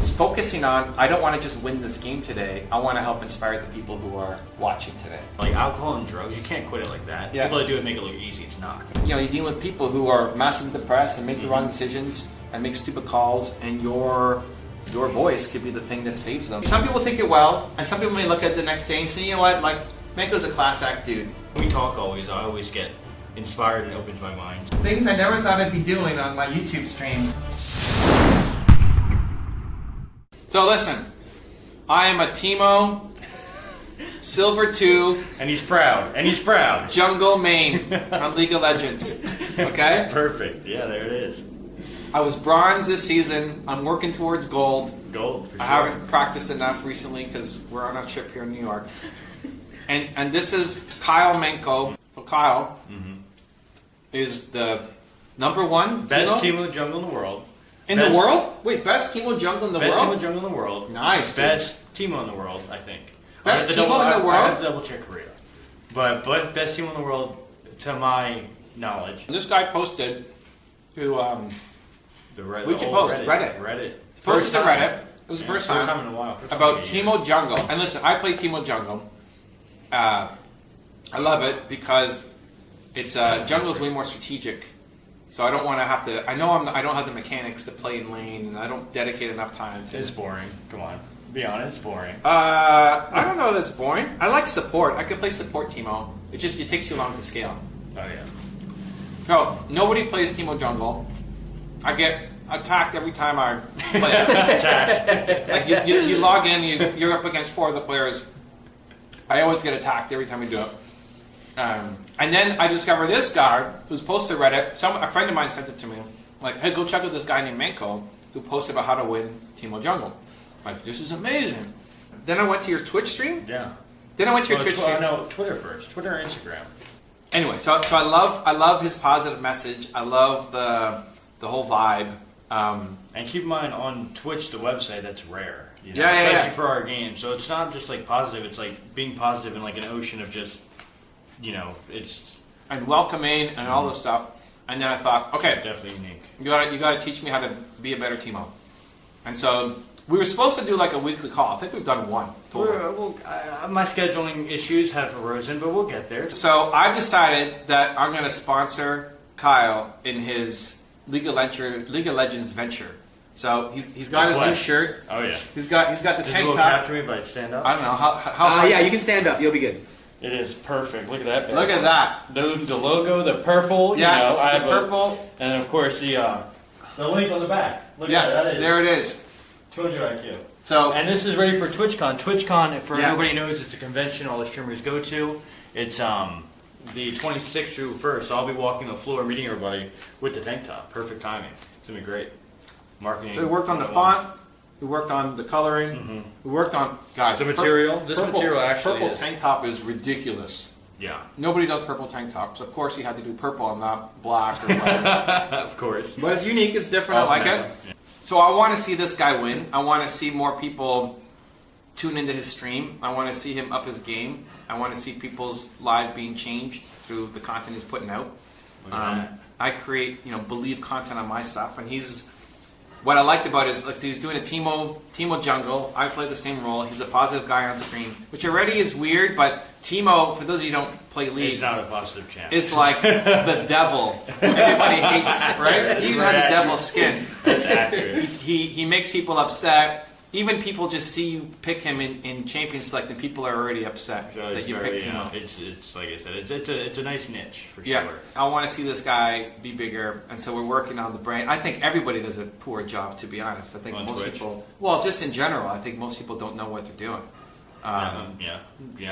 It's focusing on, I don't want to just win this game today. I want to help inspire the people who are watching today. Like alcohol and drugs, you can't quit it like that. Yeah. People that do it make it look easy. It's not. You know, you deal with people who are massively depressed and make the wrong decisions and make stupid calls, and your voice could be the thing that saves them. Some people take it well, and some people may look at it the next day and say, you know what, like, Manko's a class act dude. When we talk always, I always get inspired and opens my mind. Things I never thought I'd be doing on my YouTube stream. So listen, I am a Teemo, Silver 2, And he's proud. And he's proud. Jungle main on League of Legends. Okay? Perfect. Yeah, there it is. I was bronze this season. I'm working towards gold. Gold, for sure. I haven't practiced enough recently because we're on a trip here in New York. And this is Kyle Manko. So Kyle is the #1 Best Teemo Teemo jungle in the world. in the world? Wait, best Teemo jungle in the Best world? Teemo jungle in the world. Nice, dude. Best Teemo in the world, I think. Best Teemo in the world? I have to double check Korea. But best Teemo in the world, to my knowledge. This guy posted to The Reddit. Where'd you post? Reddit. Posted to Reddit. It was the first time in a while. about Teemo Jungle. And listen, I play Teemo Jungle. I love it because it's jungle is way more strategic. So I don't want to have to. I know I don't have the mechanics to play in lane, and I don't dedicate enough time to. It's boring. Come on, be honest, it's boring. I don't know that it's boring. I like support. I could play support Teemo. It takes too long to scale. Oh yeah. So nobody plays Teemo Jungle. I get attacked every time I play. Attacked. Like you log in, you're up against 4 other players. I always get attacked every time we do it. And then I discover this guy who's posted Reddit. A friend of mine sent it to me. Like, hey, go check out this guy named Manko who posted about how to win Teemo Jungle. Like, this is amazing. Then I went to your Twitch stream. Yeah. Then I went to your Twitch stream. No, Twitter first. Twitter or Instagram. Anyway, so I love his positive message. I love the whole vibe. And keep in mind, on Twitch, the website, that's rare. You know, Yeah. especially for our game. So it's not just like positive. It's like being positive in like an ocean of just, you know, it's And welcoming and all this stuff. And then I thought, okay, definitely unique. you got to teach me how to be a better Teemo. And so we were supposed to do like a weekly call. I think we've done one. Total. My scheduling issues have arisen, but we'll get there. So I decided that I'm going to sponsor Kyle in his League of Legends venture. So he's got his new shirt. Oh yeah. He's got the Does tank it top. capture me if I stand up? I don't know how. Yeah, you can stand up. You'll be good. It is perfect. Look at that. Baby. Look at that. The logo, the purple. Yeah, you know, I the have purple. And of course the link on the back. Look at that. Is There it is. 200 IQ. So And this is ready for TwitchCon. TwitchCon, for Yeah. nobody knows, it's a convention all the streamers go to. It's the 26th through 1st. So I'll be walking the floor, meeting everybody with the tank top. Perfect timing. It's gonna be great. Marketing. we worked on the font. We worked on the coloring. We worked on guys. The material. This material actually purple is. tank top is ridiculous. Yeah. Nobody does purple tank tops. Of course, you had to do purple and not black or whatever. Of course. But it's unique. It's different. I like it. Yeah. So I want to see this guy win. I want to see more people tune into his stream. I want to see him up his game. I want to see people's lives being changed through the content he's putting out. I create, believe content on my stuff, and what I liked about it is, like, so he's doing a Teemo Jungle. I play the same role. He's a positive guy on screen, which already is weird. But Teemo, for those of you who don't play League, He's not a positive champ. it's like the devil. Everybody hates, right? He even has a devil skin. That's accurate. He makes people upset. Even people just see you pick him in Champion Select, and people are already upset So that you picked him. It's like I said, it's a nice niche for Yeah, sure. I want to see this guy be bigger, and so we're working on the brand. I think everybody does a poor job, to be honest. I think On most Twitch? people, well, just in general, I think most people don't know what they're doing. Yeah,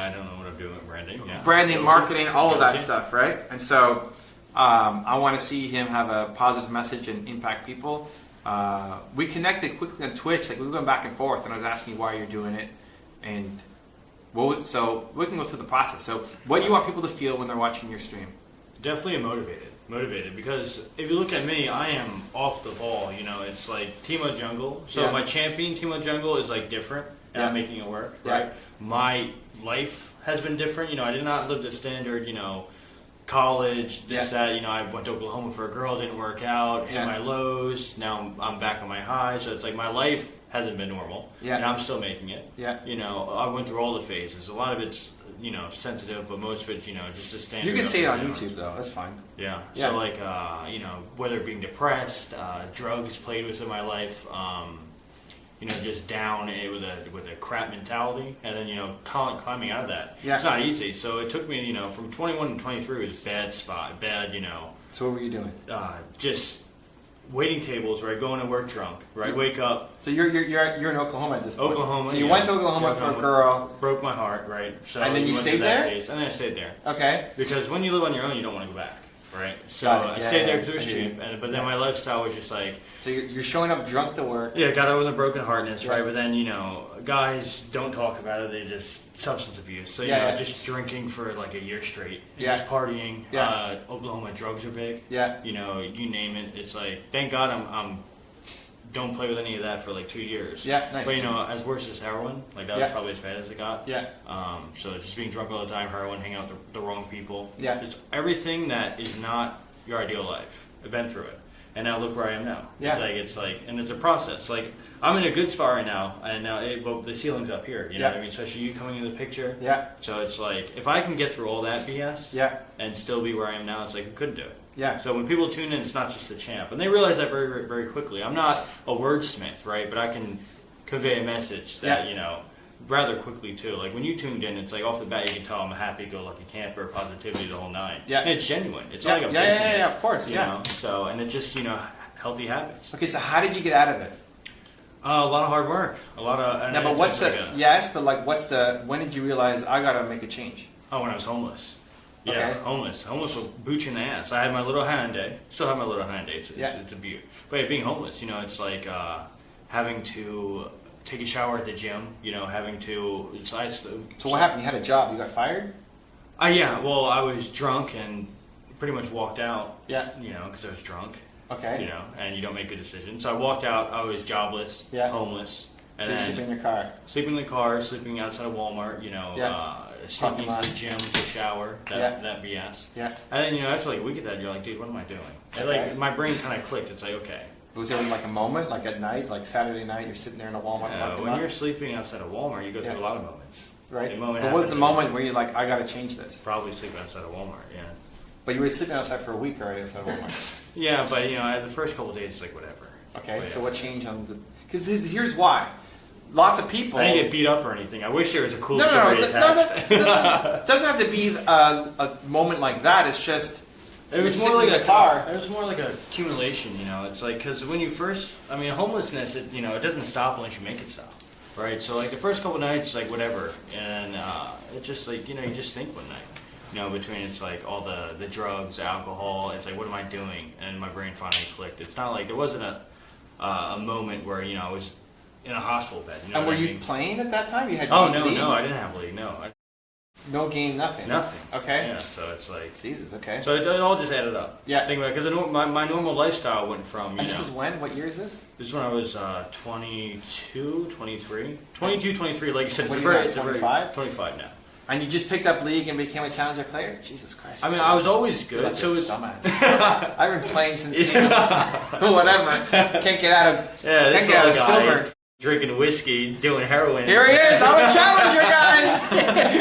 I don't know what I'm doing with branding. Yeah. Branding, Guilty. marketing, all of that Guilty. stuff, right? And so I want to see him have a positive message and impact people. We connected quickly on Twitch, like we were going back and forth, and I was asking you why you're doing it, and so we can go through the process. So what do you want people to feel when they're watching your stream? Definitely motivated because if you look at me, I am off the ball. It's like Teemo Jungle. So Yeah. my champion Teemo Jungle is like different, and I'm making it work. Right. Yeah. My life has been different. I did not live the standard. College, this, Yeah. that, I went to Oklahoma for a girl, didn't work out, hit Yeah. my lows, now I'm back on my highs, so it's like my life hasn't been normal. Yeah. And I'm still making it. Yeah. You know, I went through all the phases. A lot of it's, you know, sensitive, but most of it's, you know, just a standard. You can see it on you know. YouTube though. That's fine. Yeah. Yeah. So like, you know, whether being depressed, drugs played within my life, you know, just down with a crap mentality, and then, you know, climbing out of that. Yeah. It's not easy. So it took me, you know, from 21 to 23 was bad spot, bad, you know. So what were you doing? Just waiting tables, right? Going to work drunk, right? Wake up. So you're in Oklahoma at this point. Oklahoma. So you yeah. went to Oklahoma for a girl. Broke my heart, right? So And then you went stayed through that there? phase, and then I stayed there. Okay. Because when you live on your own, you don't want to go back, right? So Got it. I Yeah, stayed there yeah, because it was I hear cheap, but then my lifestyle was just like, So you're showing up drunk to work. yeah, got over the broken heartness, Yeah. right? But then, you know, guys don't talk about it. They just substance abuse. So, you Yeah, know, yeah. just drinking for like a year straight. And Yeah. just partying. Yeah. Oklahoma drugs are big. Yeah. You know, you name it. It's like, thank God I'm don't play with any of that for like 2 years. Yeah, nice. But, you know, as worse as heroin, like that Yeah. was probably as bad as it got. Yeah. So just being drunk all the time, heroin, hanging out with the wrong people. Yeah. It's everything that is not your ideal life. I've been through it. And now look where I am now. Yeah. It's like, and it's a process. Like, I'm in a good spot right now, and now well, the ceiling's up here. You know Yeah. what I mean? Especially you coming in the picture. Yeah. So it's like, if I can get through all that BS, Yeah. and still be where I am now, it's like I couldn't do it. Yeah. So when people tune in, it's not just the champ, and they realize that very, very quickly. I'm not a wordsmith, right? But I can convey a message that Yeah. you know rather quickly too. Like when you tuned in, it's like off the bat you can tell I'm a happy-go-lucky camper, positivity the whole nine. Yeah. And it's genuine. It's Yeah. not like I'm Yeah, faking yeah, it, yeah, of course, you yeah. know? So and it just healthy habits. Okay, so how did you get out of it? A lot of hard work. A lot of. And No, but it's what's the like yes? But like, what's the? When did you realize I gotta make a change? when I was homeless. Yeah, Okay. homeless. Homeless was boots in the ass. I had my little Hyundai. Still have my little Hyundai. It's a beaut. But yeah, being homeless, you know, it's like having to take a shower at the gym. You know, having to. So what happened? You had a job. You got fired? Yeah. Well, I was drunk and pretty much walked out. Yeah. You know, because I was drunk. Okay. You know, and you don't make good decisions. So I walked out. I was jobless. Yeah. Homeless. So And you're then sleeping in your car. sleeping in the car, sleeping outside of Walmart. You know. Yeah. Sneaking Parking lot. into the gym to shower, that BS. Yeah. And then, you know, after like a week of that, you're like, dude, what am I doing? And Okay. like, my brain kind of clicked. It's like, okay. Was there like a moment, like at night, like Saturday night, you're sitting there in a Walmart parking When lot? you're sleeping outside of Walmart, you go through Yeah. a lot of moments. Right. The moment What was the happens, moment where you're like, I gotta change this? Probably sleeping outside of Walmart, yeah. But you were sleeping outside for a week already outside of Walmart. Yeah, but, you know, the first couple of days, it's like, whatever. Okay, But, so yeah. what changed on the... Because here's why. Lots of people... I didn't get beat up or anything. I wish there was a cool No, story no, attached. doesn't have to be a moment like that. It's just... It was you're more sitting like in the car. It was more like a accumulation, you know. It's like because when you first, I mean, homelessness, it doesn't stop unless you make it stop, right? So like the first couple nights, like whatever, and it's just like you just think one night, between it's like all the drugs, alcohol. It's like what am I doing? And my brain finally clicked. It's not like there wasn't a moment where I was in a hospital bed. You know And what were I you mean? playing at that time? You had Oh league? no, I didn't have league. No, No game, nothing. nothing. Okay. Yeah, so it's like. Jesus. Okay. So it all just added up. Yeah. Think about it, because my normal lifestyle went from, And this is when? What year is this? This is when I was 22, 23. 22, 23, like you said, What it's are you now, it's a very 25? 25 now. And you just picked up league and became a challenger player? Jesus Christ. I mean, I was always You're good, like so a it's... dumbass. I've been playing since whatever. Can't get out of Yeah, this can't get out of little guy silver. drinking whiskey, doing heroin. Here he is. I'm a challenger, guys.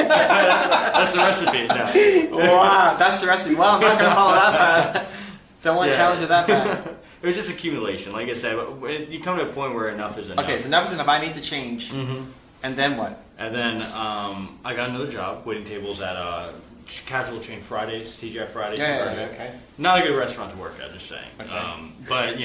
That's the recipe now. Wow, that's the recipe. Well, I'm not going to follow that path. Don't want Yeah. challenger that bad. It was just accumulation, like I said. But you come to a point where enough is enough. Okay, so enough is enough. I need to change. Mm-hmm. And then what? And then I got another job, waiting tables at Casual Chain Fridays, TGI Fridays. Yeah, okay. Not a good restaurant to work at, just saying. Okay. But,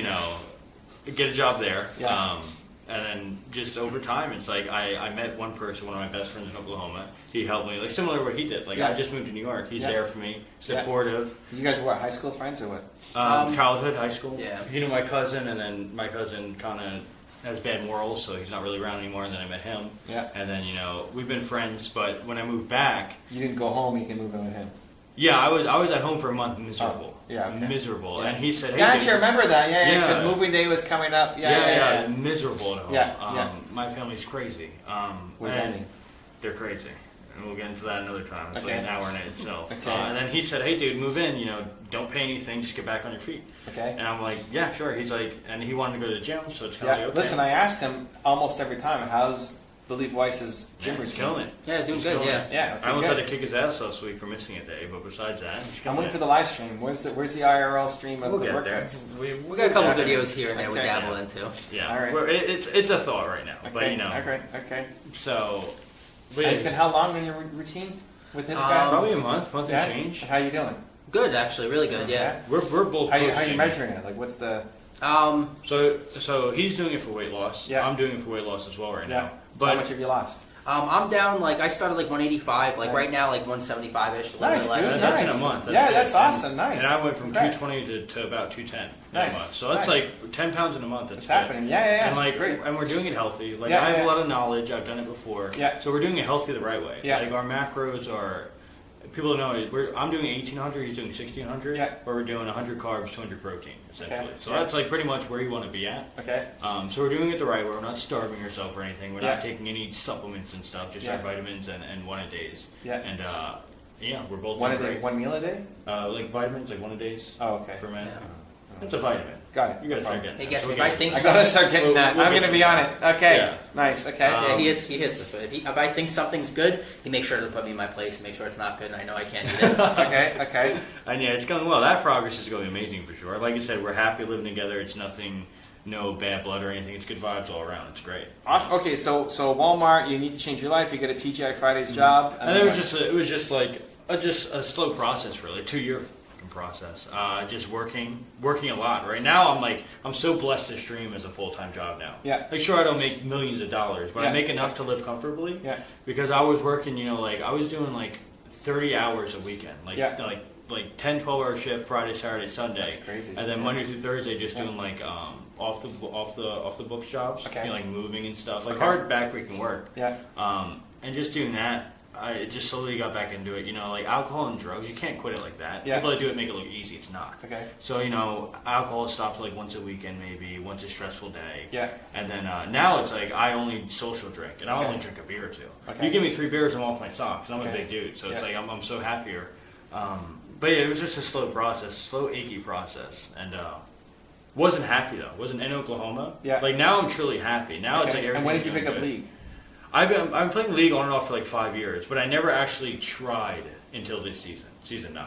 get a job there. Yeah. And then just over time, it's like I met one person, one of my best friends in Oklahoma. He helped me, like similar to what he did. Like Yeah. I just moved to New York. He's Yeah. there for me, supportive. You guys were what, high school friends or what? Childhood, high school. Yeah. My cousin, and then my cousin kind of has bad morals, so he's not really around anymore. And then I met him. Yeah. And then we've been friends. But when I moved back, You didn't go home, you can move in with him. yeah, I was at home for a month, miserable. Oh, yeah, okay. Miserable. Yeah. And he said, "Hey, Yeah, dude, actually, I remember that. Yeah, because Yeah. moving day was coming up. Yeah. miserable at home. Yeah, yeah. My family's crazy. What does that and mean? They're crazy. and we'll get into that another time. It's Okay. like an hour in itself. Okay. And then he said, "Hey, dude, move in. You know, don't pay anything. Just get back on your feet." Okay. And I'm like, "Yeah, sure." He's like, and he wanted to go to the gym, so it's kind Yeah. of like, okay. Listen, I asked him almost every time, "How's Believe Weiss's gym He's routine?" killing it. Yeah, doing He's good. killing Yeah. it. Yeah. Okay, I almost good. had to kick his ass last week for missing a day, but besides that, he's I'm killing waiting it. for the live stream. Where's the IRL stream of We'll the get there. workouts? We got a couple Yeah. videos here and there we Okay. dabble into. Yeah, All right. it's a thought right now, but Okay. you know. Okay. So, but And it's been how long in your routine with this guy? probably a month Yeah? and change. How you doing? Good, actually, really good. Yeah. We're both. How you posting. measuring it? Like, what's the? So he's doing it for weight loss. Yeah. I'm doing it for weight loss as well right Yeah. now. So But how much have you lost? I'm down like I started like 185, like Nice. right now like 175ish. Nice, less. dude. that's Nice. in a month. Yeah, good. that's awesome. Nice. And I went from Congrats. 220 to about 210 in Nice. a month. So that's Nice. like 10 pounds in a month. It's good. happening. Yeah. And like, It's great. and we're doing it healthy. Like Yeah, I have yeah. a lot of knowledge. I've done it before. Yeah. So we're doing it healthy the right way. Yeah. Like our macros are. People know I'm doing 1800. He's doing 1600. Yeah. Where we're doing 100 carbs, 200 protein, essentially. Okay. So Yeah. that's like pretty much where you want to be at. Okay. So we're doing it the right way. We're not starving yourself or anything. We're Yeah. not taking any supplements and stuff. Just Yeah. our vitamins and one a days. Yeah. And yeah, we're both One a doing day, great. one meal a day? Like vitamins, like one a days Oh, okay. for men. Yeah. It's a vitamin. Got it. You gotta No start problem. getting. He gets that. me. We'll If I get think I gotta start getting We'll- that. we'll I'm get gonna you be on some. it. Okay. Yeah. Nice. Okay. Yeah, he hits us. But if I think something's good, he makes sure to put me in my place and make sure it's not good, and I know I can't eat it. Okay. And yeah, it's going well. That progress is going amazing for sure. Like I said, we're happy living together. It's nothing, no bad blood or anything. It's good vibes all around. It's great. Awesome. Okay, so Walmart, you need to change your life. You get a TGI Fridays job, And it was just like a slow process, really, 2-year process. Just working a lot. Right now, I'm so blessed to stream as a full-time job now. Yeah. Like, sure, I don't make millions of dollars, but Yeah. I make enough to live comfortably. Yeah. Because I was working, I was doing like 30 hours a weekend, Yeah. like 10, 12-hour shift Friday, Saturday, Sunday. That's crazy. And then Yeah. Monday through Thursday, just Yeah. doing like off the books jobs, Okay. like moving and stuff, like Okay. hard backbreaking work. Yeah. And just doing that, I just slowly got back into it. Like alcohol and drugs, you can't quit it like that. Yeah. People that do it make it look easy. It's not. Okay. So alcohol stops like once a weekend, maybe once a stressful day. Yeah. And then now it's like I only social drink, and I Okay. only drink a beer or two. Okay. You give me 3 beers, I'm off my socks. I'm a Okay. big dude, so it's Yeah. like I'm so happier. But yeah, it was just a slow process, slow achy process, and wasn't happy though. Wasn't in Oklahoma. Yeah. Like now I'm truly happy. Now it's Okay. like everything. And when did you pick up league? I'm playing League on and off for like 5 years, but I never actually tried until this season 9.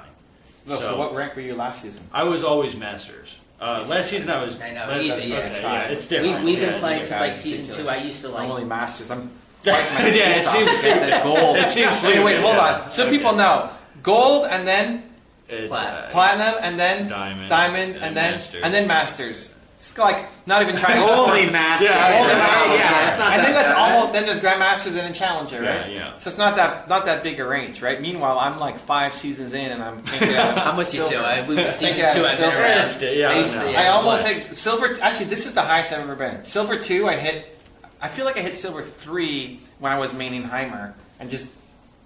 No. So what rank were you last season? I was always Masters. Last season I was. I know, that's- easy, yeah. okay, Try. it's different. We've been Yeah, playing it's since like season ridiculous. 2. I used to I'm like. only masters. I'm fighting my Yeah, it face off seems- to get that gold. It seems Wait, stupid, hold yeah. on. So people know gold and then It's, platinum and then Diamond, and Masters. then masters. It's like not even trying to Only Masters. Yeah, Only yeah, Masters. yeah, it's not I think that that's bad. almost. Then there's grandmasters and then challenger, right? Yeah, yeah. So it's not that big a range, right? Meanwhile, I'm like 5 seasons in and I'm can't get out. I'm with you too. silver. We were season Yeah, 2. I've been silver. around. Yeah, I used to. I know. Yeah, I almost blessed. hit silver. Actually, this is the highest I've ever been. Silver 2, I hit. I feel like I hit silver 3 when I was maining Heimer and just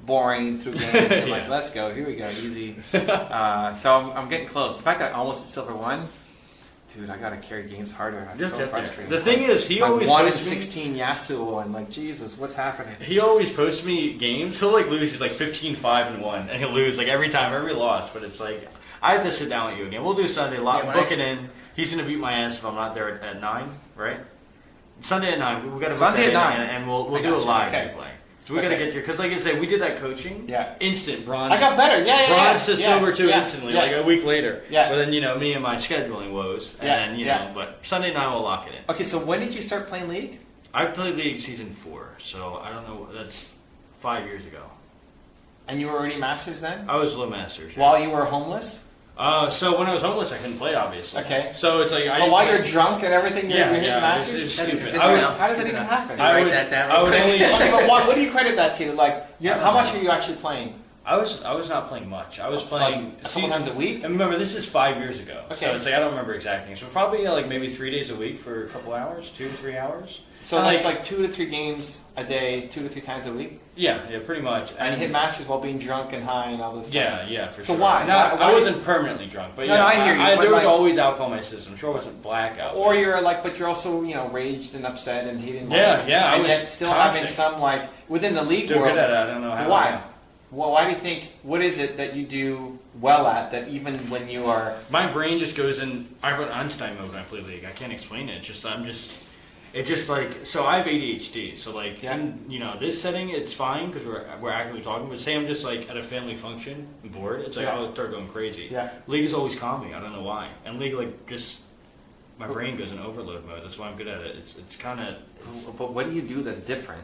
boring through games. I'm like, Yeah. let's go. Here we go. Easy. So I'm getting close. In fact, I almost hit silver 1. Dude, I gotta carry games harder. That's Just so get there. frustrating. The thing is, he My always 1 in posts me- 16 Yasuo and like Jesus, what's happening? He always posts me games. He'll like lose. He's like 15-5-1, and he'll lose like every time, every loss. But it's like I have to sit down with you again. We'll do Sunday. Yeah, when Book I- it in. He's gonna beat my ass if I'm not there at 9, right? Sunday at 9. We got to Sunday at 9. and we'll I do got it you. live. Okay. We play. So we gotta Okay. get you because, like I said, we did that coaching. Yeah. Instant bronze. I got better. Yeah. Bronze to yeah, silver too yeah, instantly, yeah. like a week later. Yeah. But then me and my scheduling woes, and Yeah, then yeah. but Sunday night we'll lock it in. Okay, so when did you start playing League? I played League season 4, so I don't know. That's 5 years ago. And you were already Masters then? I was low masters. Yeah. While you were homeless? So when I was homeless, I couldn't play, obviously. Okay. So it's like I. But while you're drunk and everything, you're Yeah, hitting yeah, Masters? it's That's stupid. good I to was- know. How does that even happen? I I write would- that down. I would real quick. only- Okay, but what do you credit that to? Like, how much are you actually playing? I was not playing much. I was playing a couple times a week. And remember, this is 5 years ago. Okay. So it's like I don't remember exact things. So probably like maybe 3 days a week for a couple hours, 2 to 3 hours. So that's like 2 to 3 games a day, 2 to 3 times a week. Yeah, pretty much. And you hit masters while being drunk and high and all this. Yeah, for sure. So why? Now, why I wasn't permanently drunk, but no, I hear you. There was always alcohol in my system. Sure, it wasn't blackout. Or you're like, but you're also raged and upset and hating. Yeah. And I was yet still toxic. having some like within the league Still world. good at it. I don't know how. Why? Well, why do you think? What is it that you do well at that even when you are? My brain just goes in. I put Einstein mode when I play League. I can't explain it. It's just like, so I have ADHD. So like, in, this setting, it's fine because we're actively talking. But say I'm just like at a family function and bored, it's like I'll start going crazy. Yeah. League is always calming. I don't know why. And League my brain goes in overload mode. That's why I'm good at it. It's kind of. But what do you do that's different?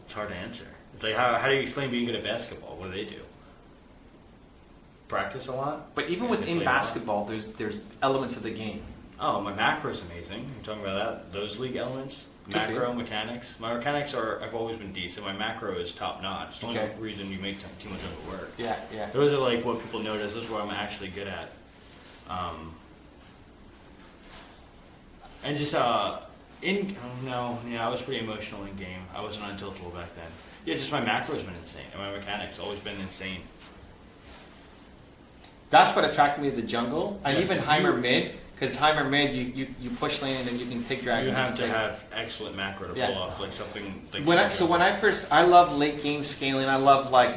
It's hard to answer. It's like how do you explain being good at basketball? What do they do? Practice a lot. But even within basketball, there's elements of the game. Oh, my macro is amazing. You're talking about that? Those league elements? Macro mechanics. My mechanics have always been decent. My macro is top notch. It's the only reason you make Teemo Jungle work. Yeah. Those are like what people notice. This is what I'm actually good at. And just I was pretty emotional in game. I wasn't untiltable back then. Yeah, just my macro has been insane. And my mechanics always been insane. That's what attracted me to the jungle, and even Heimer mid. Because Heimer mid, you push lane and then you can take dragon. You have to have excellent macro to pull off like something. Like I love late game scaling. I love like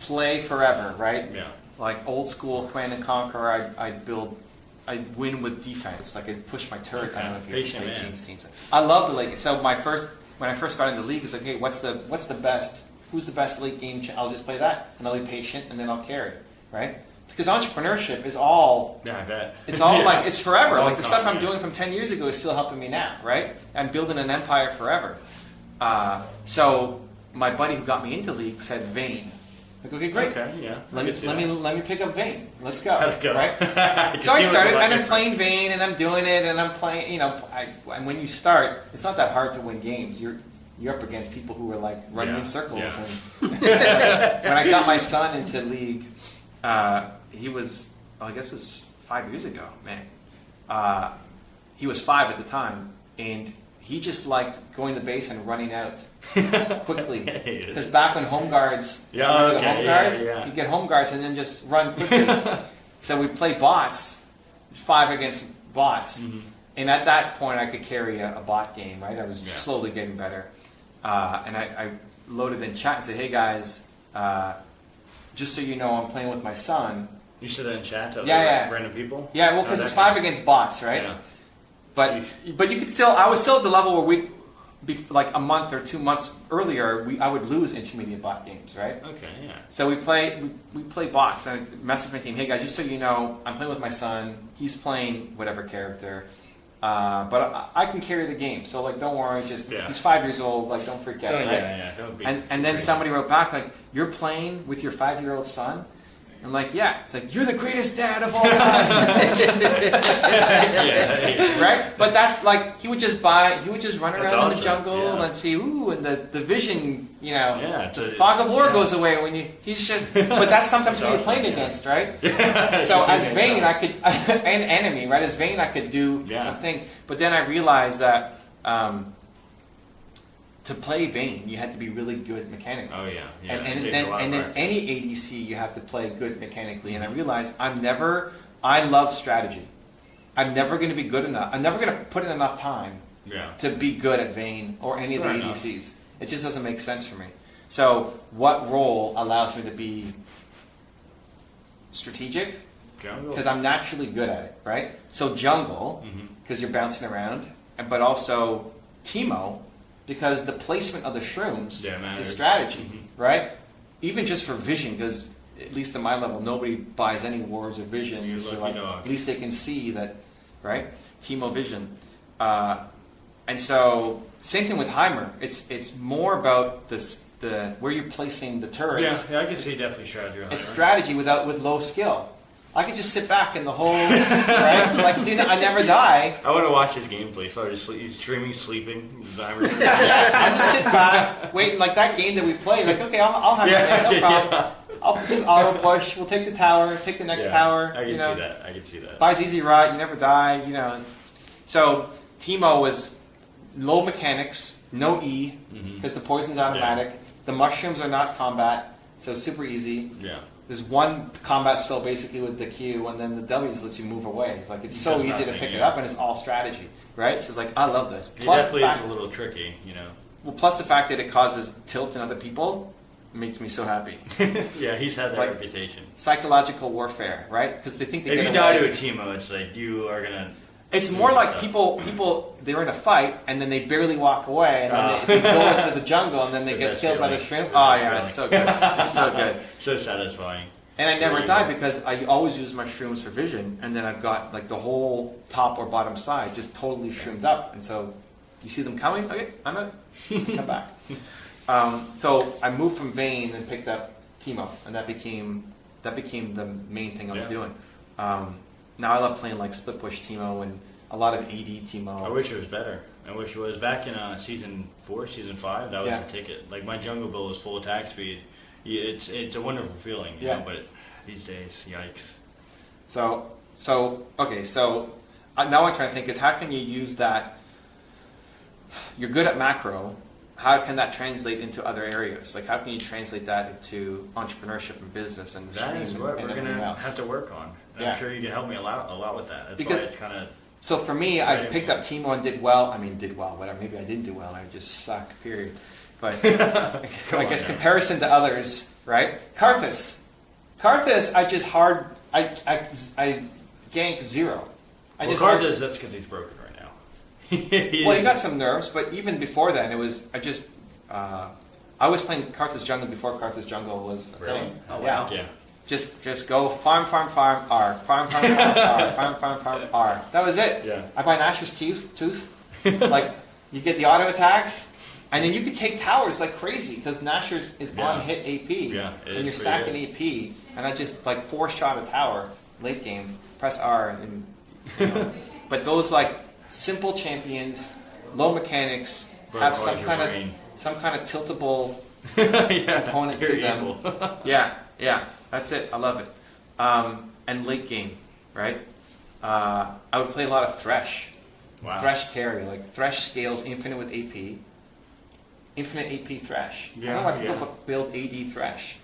play forever, right? Yeah. Like old school Command and Conquer. I'd win with defense. Like I'd push my turret. I don't know if you've played scenes. I love the late. So when I first got into the league, it was like, hey, what's the best? Who's the best late game? I'll just play that, and I'll be patient, and then I'll carry, right? Because entrepreneurship is all. Yeah, I bet. It's all like it's forever. Like the stuff I'm yeah. doing from 10 years ago is still helping me now, right? I'm building an empire forever. So my buddy who got me into League said Vayne. Like, okay, great. Okay, yeah. Let me pick up Vayne. Let's go. Let's go. Right? So I started, and I'm playing Vayne, and I'm doing it, and I'm playing. And when you start, it's not that hard to win games. You're up against people who are like running in circles. Yeah. And when I got my son into League, he was, I guess it was 5 years ago, man. He was 5 at the time, and he just liked going to the base and running out quickly. Because back when home guards, he'd get home guards and then just run quickly. So we play bots, 5 against bots. Mm-hmm. And at that point, I could carry a bot game, right? I was slowly getting better. And I loaded in chat and said, hey guys, just so you know, I'm playing with my son. You said that in chat to random people? Yeah, well, because it's 5 against bots, right? Yeah. But you could still, I was still at the level where like a month or 2 months earlier, I would lose intermediate bot games, right? Okay, yeah. So we play bots, and I message my team, hey guys, just so you know, I'm playing with my son, he's playing whatever character, but I can carry the game, so like don't worry, he's 5 years old, like don't freak out, right? Yeah, don't be and then somebody wrote back like, you're playing with your 5-year-old son? I'm like, yeah. It's like, you're the greatest dad of all time. Right? But that's like, he would just run around in the jungle and see, and the vision, the fog of war goes away when but that's sometimes who you're playing against, right? So as Vayne, I could, an enemy, right? As Vayne, I could do some things. But then I realized that, to play Vayne, you had to be really good mechanically. Oh yeah. And then any ADC you have to play good mechanically. And I realized I love strategy. I'm never going to be good enough. I'm never going to put in enough time to be good at Vayne or any of the ADCs. It just doesn't make sense for me. So what role allows me to be strategic? Because I'm naturally good at it, right? So jungle, because you're bouncing around, but also Teemo, because the placement of the shrooms is strategy, right? Even just for vision, because at least at my level, nobody buys any wars or vision. So like, at least they can see that, right? Teemo vision. And so, same thing with Heimer. It's more about where you're placing the turrets. Yeah, I can see definitely strategy. It's strategy with low skill. I could just sit back in the whole, right? Like, dude, I never die. I want to watch his gameplay. So I just he's streaming, sleeping. I'm just sitting back, waiting. Like that game that we played. Like, okay, I'll have it. No problem. Yeah. I'll just auto push. We'll take the tower. Take the next tower. I can see that. I can see that. Buys easy rot. You never die. You know. So Teemo was low mechanics, no E, because the poison's automatic. Yeah. The mushrooms are not combat, so super easy. Yeah. There's one combat spell basically with the Q, and then the W's lets you move away. Like it's so easy to pick it up, and it's all strategy, right? So it's like I love this. Plus, it definitely is a little tricky, you know. Well, plus the fact that it causes tilt in other people makes me so happy. Yeah, he's had that reputation. Psychological warfare, right? Because they think they if get you die to a Teemo, it's like you are gonna. It's more like people they're in a fight and then they barely walk away and then they go into the jungle and then they get killed by the shrimp. Oh yeah, it's so good. It's so good. So satisfying. And I never die because I always use my shrooms for vision, and then I've got like the whole top or bottom side just totally shroomed up, and so you see them coming. Okay, I'm out. Come back. So I moved from Vayne and picked up Teemo, and that became the main thing I was doing. Now I love playing like split push Teemo and a lot of AD Teemo. I wish it was better. I wish it was back in season 4, season 5. That was the ticket. Like my jungle build was full attack speed. It's a wonderful feeling, you know, but these days, yikes. So okay, so now what I'm trying to think is how can you use that? You're good at macro. How can that translate into other areas? Like how can you translate that into entrepreneurship and business and that is what we're gonna have to work on. I'm sure you can help me a lot with that. That's why it's kind of. So for me, I picked up Teemo and did well. I mean, did well. Whatever. Maybe I didn't do well. I just suck. Period. But I guess comparison to others, right? Karthus, I just I gank 0. Karthus, that's because he's broken right now. Well, he got some nerfs, but even before then, it was I was playing Karthus jungle before Karthus jungle was a thing. Oh wow. Yeah. Just go farm R, farm R, farm R. That was it. Yeah. I buy Nash's tooth. Like you get the auto attacks, and then you can take towers like crazy because Nashers is on hit AP. Yeah, and you're stacking AP, and I just like 4-shot a tower late game. Press R, and you know. But those like simple champions, low mechanics, have some kind of tiltable component to them. Yeah. That's it. I love it. And late game, right? I would play a lot of Thresh. Wow. Thresh carry. Like Thresh scales infinite with AP. Infinite AP Thresh. I don't know why people build AD Thresh.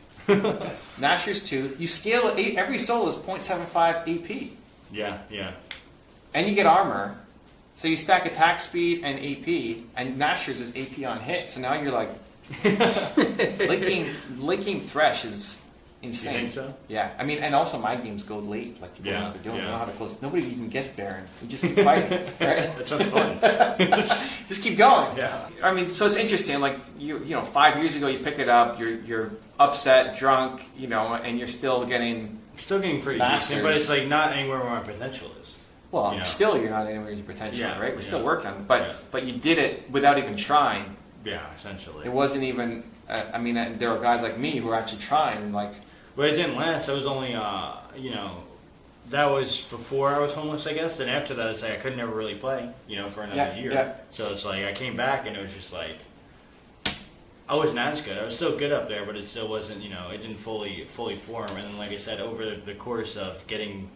Nashor's Tooth. You scale it. Every soul is 0.75 AP. Yeah. And you get armor. So you stack attack speed and AP. And Nashor's is AP on hit. So now you're like... late game Thresh is... insane. You think so? Yeah. I mean, and also my games go late. Like people know what they're doing. They know how to close. Nobody even gets Baron. You just keep fighting. Right? That sounds fun. Just keep going. Yeah. I mean, so it's interesting. Like you know, 5 years ago you pick it up. You're upset, drunk, you know, and you're still getting. Still getting pretty decent, but it's like not anywhere where my potential is. Well, still you're not anywhere your potential, right? We're still working on it, but you did it without even trying. Yeah, essentially. It wasn't even. I mean, there are guys like me who are actually trying and like. But it didn't last. That was only, that was before I was homeless, I guess. And after that, it's like I could never really play, for another year. Yeah. So it's like I came back and it was just like, I wasn't as good. I was still good up there, but it still wasn't, it didn't fully form. And then, like I said, over the course of getting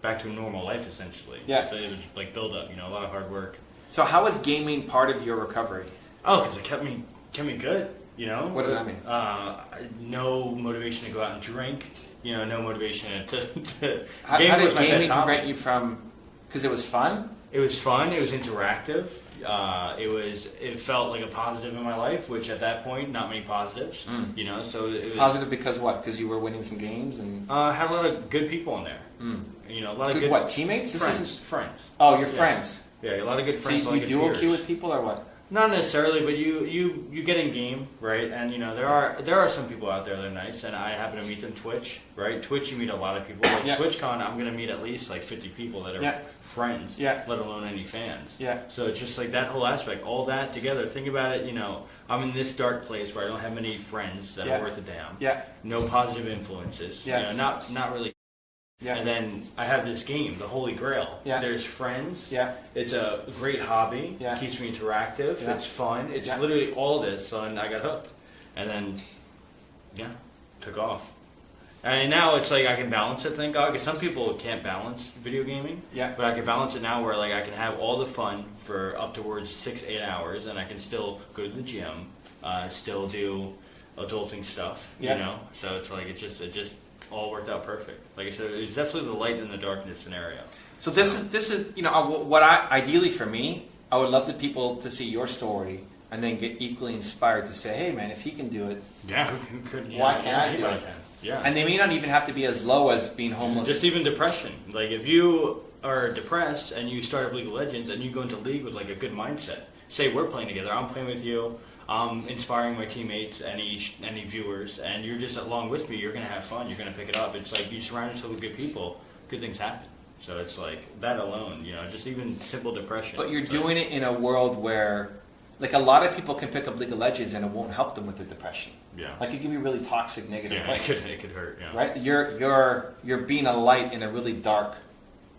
back to a normal life, essentially. Yeah. So it was like build up, a lot of hard work. So how was gaming part of your recovery? Oh, because it kept me good. What does that mean? No motivation to go out and drink. No motivation to how did gaming prevent you from? Because it was fun. It was fun. It was interactive. It felt like a positive in my life, which at that point, not many positives. So it was positive because what? Because you were winning some games and had a lot of good people in there. A lot of good what? Teammates? Friends. Oh, your friends. Yeah, a lot of good friends. So you dual queue with people or what? Not necessarily, but you get in game, right? And there are some people out there that are nice, and I happen to meet them Twitch, right? Twitch, you meet a lot of people. Like TwitchCon, I'm gonna meet at least like 50 people that are friends, let alone any fans. Yeah. So it's just like that whole aspect, all that together. Think about it. I'm in this dark place where I don't have many friends that are worth a damn. Yeah. No positive influences. Yeah. Not really. Yeah. And then I have this game, the Holy Grail. Yeah. There's friends. Yeah. It's a great hobby. Yeah. Keeps me interactive. Yeah. It's fun. It's Yeah. literally all this. So I got hooked. And then, took off. And now it's like I can balance it, thank God. Because some people can't balance video gaming. Yeah. But I can balance it now where like I can have all the fun for up towards 6-8 hours, and I can still go to the gym, still do adulting stuff. Yeah. You know. So it's like it just all worked out perfect. Like I said, it was definitely the light in the darkness scenario. So this is what I ideally for me, I would love the people to see your story and then get equally inspired to say, hey man, if he can do it, Yeah, who could? Why can't I do it? Yeah. And they may not even have to be as low as being homeless. Just even depression. Like if you are depressed and you start up League of Legends and you go into League with like a good mindset. Say we're playing together, I'm playing with you, I'm inspiring my teammates, any viewers, and you're just along with me. You're gonna have fun. You're gonna pick it up. It's like you surround yourself with good people, good things happen. So it's like that alone, just even simple depression. But you're doing it in a world where, like, a lot of people can pick up League of Legends and it won't help them with their depression. Yeah. Like, it can be a really toxic, negative place. It could hurt. Yeah. Right? You're being a light in a really dark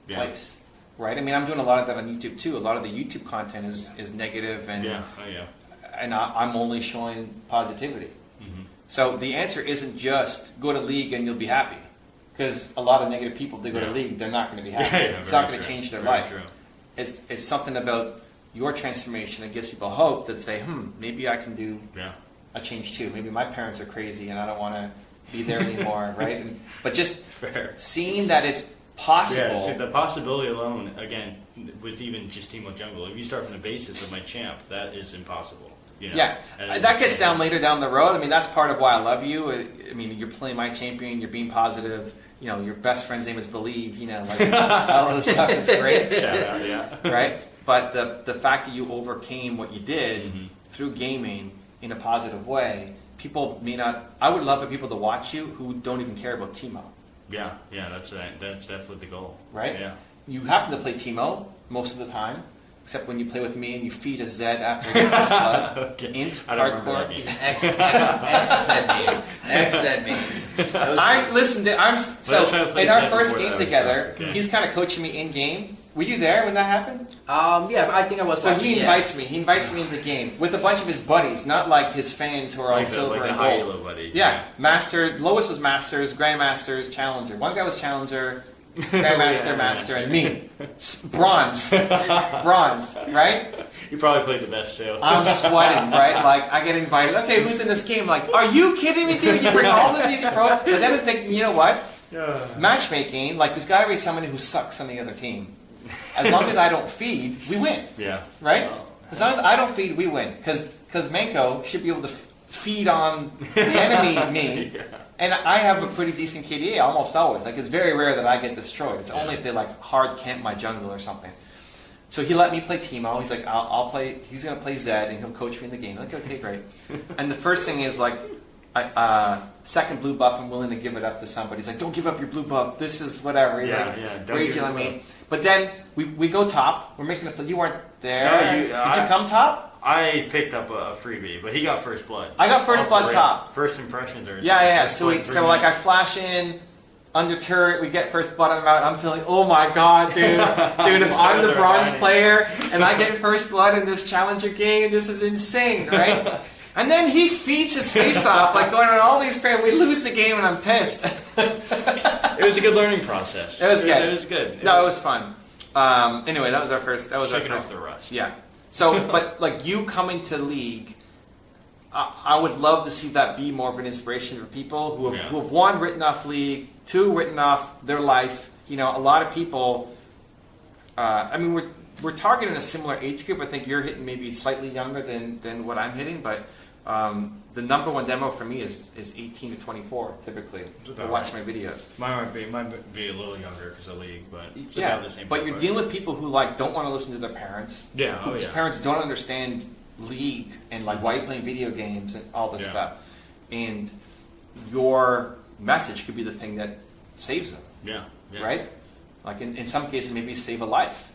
place. Right? I mean, I'm doing a lot of that on YouTube too. A lot of the YouTube content is negative, and and I'm only showing positivity. Mm-hmm. So the answer isn't just go to League and you'll be happy. Because a lot of negative people, if they go to League, they're not going to be happy. It's not going to change their life. True. It's something about your transformation that gives people hope that say, maybe I can do a change too. Maybe my parents are crazy and I don't want to be there anymore, right? But just seeing that it's possible. Yeah, see, the possibility alone, again, with even just Teemo Jungle, if you start from the basis of my champ, that is impossible. Yeah, that gets down later down the road. I mean, that's part of why I love you. I mean, you're playing my champion, you're being positive. Your best friend's name is Believe, like all of this stuff is great. Shout out, yeah. Right? But the fact that you overcame what you did through gaming in a positive way, people may not... I would love for people to watch you who don't even care about Teemo. Yeah, that's definitely the goal. Right? Yeah. You happen to play Teemo most of the time, except when you play with me and you feed a Zed after you get first blood. Okay. Int, I don't remember hardcore. He's an ex-Zed meme. Ex-Zed meme. I listened to... So, in our first game together, okay. he's kind of coaching me in-game. Were you there when that happened? Yeah, I think I was. So he invites me. He invites me into the game with a bunch of his buddies, not like his fans who are all silver and high gold. elo buddies. Yeah, Master. Lowest was Masters, Grandmasters, Challenger. One guy was Challenger, Grandmaster, Master, and me. Bronze. Bronze, right? You probably played the best too. I'm sweating, right? Like, I get invited. Okay, who's in this game? Like, are you kidding me, dude? You bring all of these pros? But then I'm thinking, you know what? Matchmaking, like, there's got to be somebody who sucks on the other team. As long as I don't feed, we win. Yeah. Right? As long as I don't feed, we win. Because Manko should be able to feed on the enemy, me. And I have a pretty decent KDA almost always. Like, it's very rare that I get destroyed. It's only if they, like, hard camp my jungle or something. So he let me play Teemo. He's like, I'll play. He's going to play Zed, and he'll coach me in the game. I'm like, okay, great. And the first thing is, like, second blue buff, I'm willing to give it up to somebody. He's like, don't give up your blue buff. This is whatever. Raging on me. But then we go top. We're making a play. You weren't there. No, Did you come top? I picked up a freebie, but he got first blood. I got first blood top. First impressions are... Yeah. So like I flash in, under turret, we get first blood on him out. I'm feeling, oh my god, dude. Dude, if I'm the bronze player and I get first blood in this challenger game, this is insane, right? And then he feeds his face off, like going on all these crazy. We lose the game and I'm pissed. It was a good learning process. It was good. It was good. It was fun. Anyway, that was our first. Shaking off the rust. Yeah. So, but like you coming to League, I would love to see that be more of an inspiration for people who have one, written off League, two, written off their life. A lot of people. I mean, we're targeting a similar age group. I think you're hitting maybe slightly younger than what I'm hitting, but the number one demo for me is 18 to 24 typically. Who watch my videos. Mine might be a little younger because of League, but it's yeah. about the same. But you're dealing with people who don't want to listen to their parents. Yeah. Whose parents don't understand League and why you're playing video games and all this stuff. And your message could be the thing that saves them. Yeah. Right? Like in some cases, maybe save a life.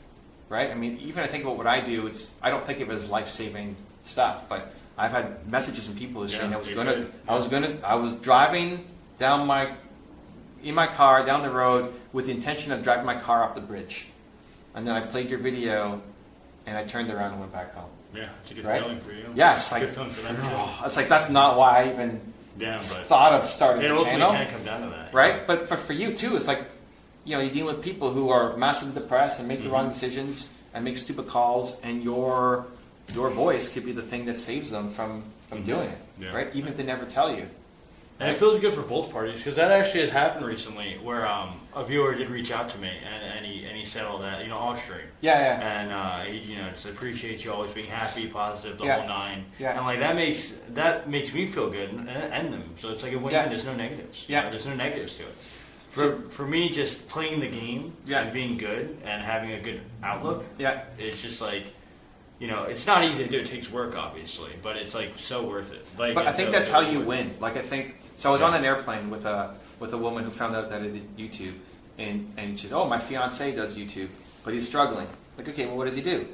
Right? I mean, even I think about what I do, I don't think of it as life-saving stuff, but I've had messages from people saying I was driving down my in my car down the road with the intention of driving my car off the bridge. And then I played your video, and I turned around and went back home. Yeah, it's a good Right? feeling for you. Yes, It's a like, good feeling for them. it's like that's not why I even Yeah, but thought of starting it the ultimately channel. can come down to that. Right? But for you too, it's like, you know, you deal with people who are massively depressed and make the wrong decisions and make stupid calls, and your voice could be the thing that saves them from doing it. Yeah. Right? Even if they never tell you. And it feels good for both parties, because that actually had happened recently, where a viewer did reach out to me, and he said all that, off stream. Yeah, And he, just appreciates you always being happy, positive, the Yeah. whole nine. Yeah. And like that makes me feel good and them. So it's like a win-win. Yeah. There's no negatives. Yeah. There's no negatives to it. So- For me, just playing the game Yeah. and being good and having a good outlook, Yeah. it's just like, it's not easy to do. It takes work, obviously, but it's like so worth it. Like, But I it's think so- that's so how you worth it. win. Like I think so. I was on an airplane with a woman who found out that I did YouTube, and she said, "Oh, my fiance does YouTube, but he's struggling." Like, okay, well, what does he do?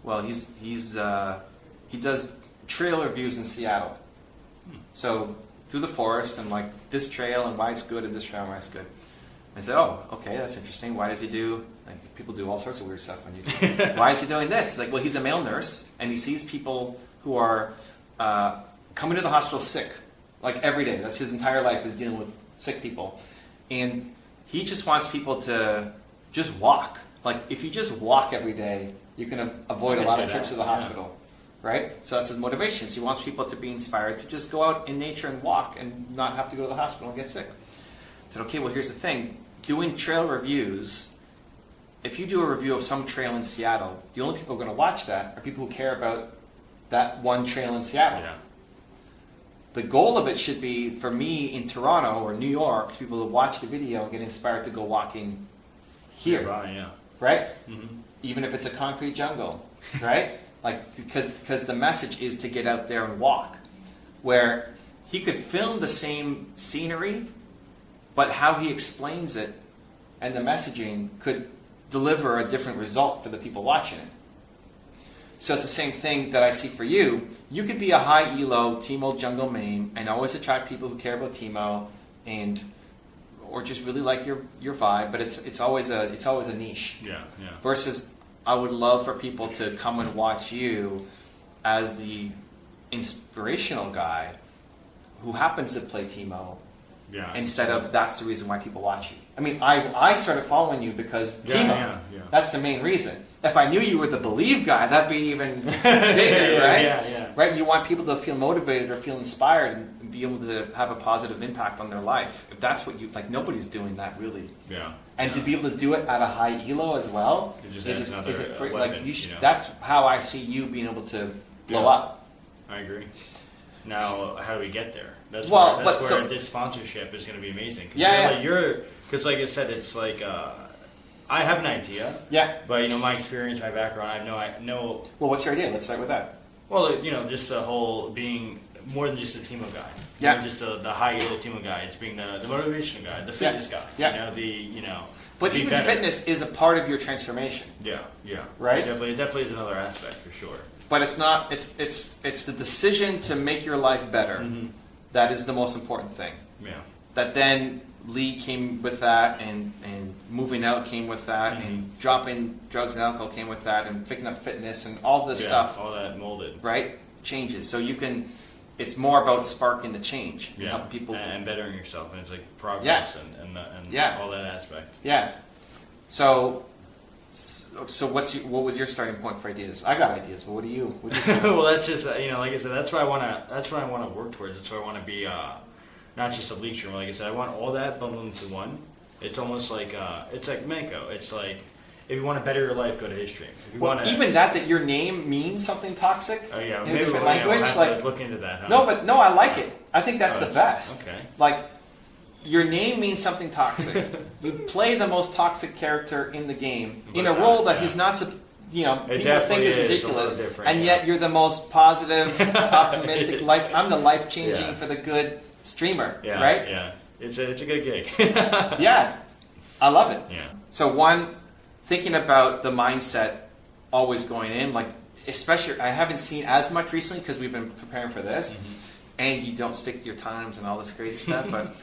Well, he does trail reviews in Seattle. So through the forest and like this trail and why it's good and this trail and why it's good. I said, "Oh, okay, that's interesting. Why does he do?" Like, people do all sorts of weird stuff on YouTube. Why is he doing this? He's like, well, he's a male nurse, and he sees people who are coming to the hospital sick, like every day. That's his entire life, is dealing with sick people, and he just wants people to just walk. Like, if you just walk every day, you can avoid a lot of trips to the hospital, right? So that's his motivation. So he wants people to be inspired to just go out in nature and walk and not have to go to the hospital and get sick. I said, okay, well, here's the thing. Doing trail reviews, if you do a review of some trail in Seattle, the only people who are going to watch that are people who care about that one trail in Seattle. Yeah. The goal of it should be, for me in Toronto or New York, people to watch the video and get inspired to go walking here, Nearby, yeah. right? Mm-hmm. Even if it's a concrete jungle, right? Like, because the message is to get out there and walk. Where he could film the same scenery, but how he explains it and the messaging could deliver a different result for the people watching it. So it's the same thing that I see for you. You could be a high elo Teemo jungle main and always attract people who care about Teemo or just really like your vibe, but it's always a niche. Yeah, yeah. Versus, I would love for people to come and watch you as the inspirational guy who happens to play Teemo, Yeah. instead of that's the reason why people watch you. I mean, I started following you because Teemo. Yeah. That's the main reason. If I knew you were the Believe guy, that'd be even bigger, right? Yeah. Right? You want people to feel motivated or feel inspired and be able to have a positive impact on their life. If that's what you like, nobody's doing that really. Yeah. And to be able to do it at a high elo as well, It just is adds another like weapon, you should, you know? that's how I see you being able to blow Yeah. up. I agree. Now, how do we get there? That's Well, where, but that's where so- this sponsorship is going to be amazing. Yeah, Because like I said, it's like I have an idea, Yeah. but my experience, my background, I know. Well, what's your idea? Let's start with that. Well, just the whole being more than just a Teemo guy. Yeah. Just the high elo Teemo guy. It's being the motivation guy, the fitness guy. Yeah. But be even better. fitness is a part of your transformation. Yeah. Right? It definitely is another aspect for sure. But it's not. It's the decision to make your life better. Mm-hmm. That is the most important thing. Yeah. That then Lee came with that, and moving out came with that, Mm-hmm. and dropping drugs and alcohol came with that, and picking up fitness and all this Yeah, stuff. all that molded. Right? Changes. So you can. It's more about sparking the change. Yeah, Helping people. and bettering yourself, and it's like progress and Yeah. all that aspect. Yeah. So what was your starting point for ideas? I got ideas, but what do you? Well, that's just like I said, that's what I want to work towards. That's where I want to be, not just a bleacher room. Like I said, I want all that bundled into one. It's almost like it's like Manko. It's like if you want to better your life, go to his stream. If you want to, even that your name means something toxic. oh yeah, in a maybe different we'll, language, we'll have like to look into that. Huh? no, I like it. I think that's Oh, the best. okay. Like, your name means something toxic. You play the most toxic character in the game in a But, role that yeah. he's not. People think definitely is is a ridiculous, little different, and yeah. yet you're the most positive, optimistic life. I'm the life changing Yeah. for the good streamer, Yeah, right? Yeah, it's a good gig. Yeah, I love it. Yeah. So thinking about the mindset always going in, like especially I haven't seen as much recently because we've been preparing for this, and you don't stick to your times and all this crazy stuff. But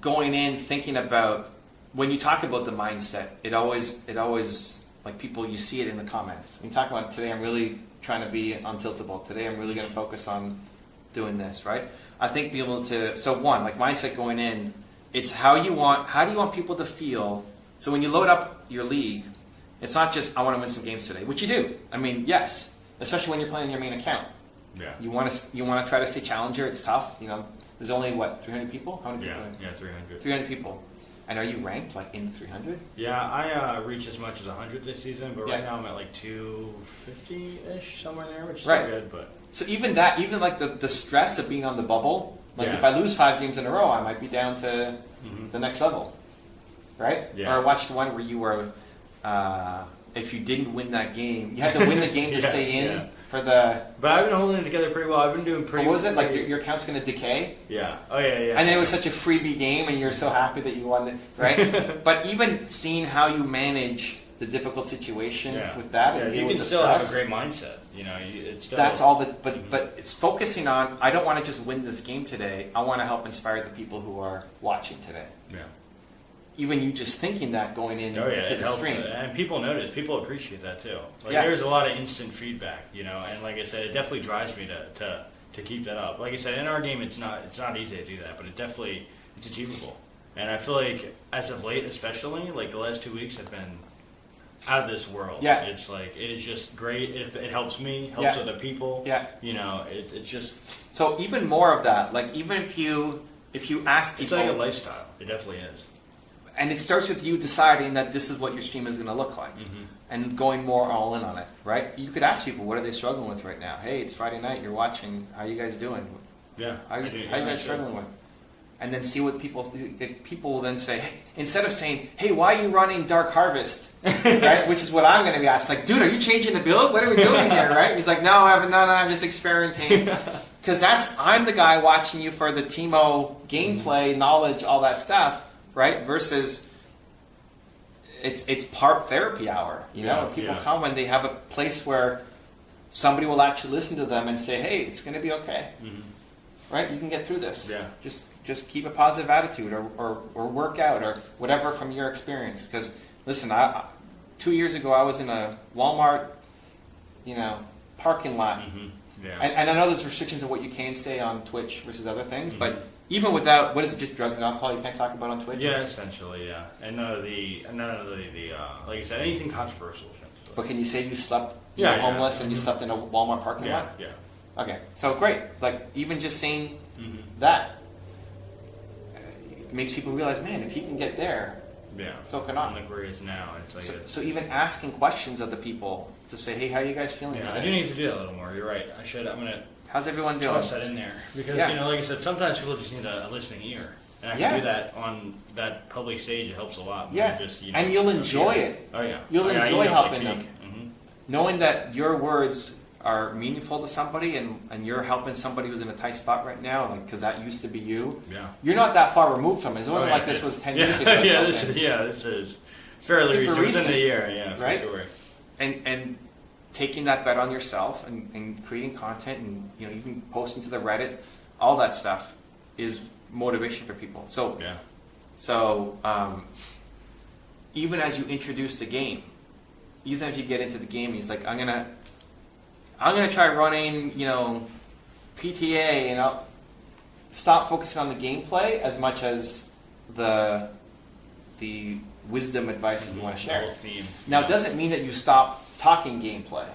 going in thinking about when you talk about the mindset, it always like people, you see it in the comments. When you talk about today, I'm really trying to be untiltable. Today, I'm really going to focus on doing this, right? I think being able to, so one, like mindset going in, it's how do you want people to feel? So when you load up your league, it's not just, I want to win some games today, which you do. I mean, yes, especially when you're playing your main account. Yeah. You want to try to stay challenger. It's tough. You know, there's only, 300 people? How many people? Yeah, 300. 300 people. And are you ranked, like, in the 300? Yeah, I reached as much as 100 this season, but right Yeah. now I'm at like 250-ish, somewhere there, which is Right. still good, but... So even like the stress of being on the bubble, like Yeah. if I lose 5 games in a row, I might be down to the next level, right? Yeah. Or I watched the one where you were, if you didn't win that game, you had to win the game to Yeah, stay in yeah. for the. But I've been holding it together pretty well. I've been doing pretty What was it? Like pretty- your account's going to decay? Yeah. Oh, yeah. And then it was such a freebie game, and you're so happy that you won it, right? But even seeing how you manage the difficult situation with that, Yeah, and you deal can with the still have a stress, great mindset. You know, it's still... that's all that. But it's focusing on. I don't want to just win this game today. I want to help inspire the people who are watching today. Yeah. Even you just thinking that going into it the helps. stream. And people notice. People appreciate that too. Like Yeah. there's a lot of instant feedback, you know, and like I said, it definitely drives me to keep that up. Like I said, in our game, it's not easy to do that, but it's achievable. And I feel like as of late, especially, like the last 2 weeks have been out of this world. Yeah. It's like it is just great. It helps me, helps Yeah. other people. Yeah. You know, it's just So even more of that, like even if you ask it's people, like a lifestyle. It definitely is. and it starts with you deciding that this is what your stream is going to look like, and going more all in on it, right? You could ask people, what are they struggling with right now? Hey, it's Friday night. You're watching. How are you guys doing? Yeah. How are you guys struggling with? And then see what people will then say. Hey, instead of saying, "Hey, why are you running Dark Harvest?" right? Which is what I'm going to be asked. Like, dude, are you changing the build? What are we doing here? Right? He's like, no, I haven't. No, I'm just experimenting. Because I'm the guy watching you for the Teemo gameplay, knowledge, all that stuff, right? Versus it's part therapy hour. You know, Yeah, people yeah. come and they have a place where somebody will actually listen to them and say, "Hey, it's going to be okay." Right? You can get through this. Yeah. Just keep a positive attitude, or work out, or whatever from your experience. Because listen, 2 years ago I was in a Walmart, parking lot, Yeah. and I know there's restrictions of what you can say on Twitch versus other things, but even without, what is it, just drugs and alcohol you can't talk about on Twitch? Yeah, essentially, yeah. And none of the like I said, anything controversial. Essentially. But can you say you slept, Yeah, you're yeah. homeless, and you slept in a Walmart parking Yeah, lot? yeah. Okay, so great. Like, even just saying that, it makes people realize, man, if he can get there, Yeah. so can I. Like where he is now, it's like So even asking questions of the people to say, hey, how are you guys feeling yeah, today? I do need to do that a little more. You're right. I'm gonna How's everyone doing? toss that in there because Yeah. like I said, sometimes people just need a listening ear, and I can do that on that public stage. It helps a lot. Yeah, Just, and you'll enjoy it. Oh yeah, You'll I enjoy eat up helping like them. cake. Knowing that your words are meaningful to somebody, and you're helping somebody who's in a tight spot right now, like, because that used to be you. Yeah. You're not that far removed from it. It wasn't Oh, yeah, like this yeah. was 10 years ago or yeah, something. this is fairly Super recent. recent. Within a year, yeah, for Right? sure. And taking that bet on yourself and creating content and even posting to the Reddit, all that stuff is motivation for people. So Yeah. So even as you introduce the game, even as you get into the game, he's like, I'm gonna try running, PTA, and I'll stop focusing on the gameplay as much as the wisdom advice that you want to The share. whole theme. Now, it doesn't mean that you stop talking gameplay.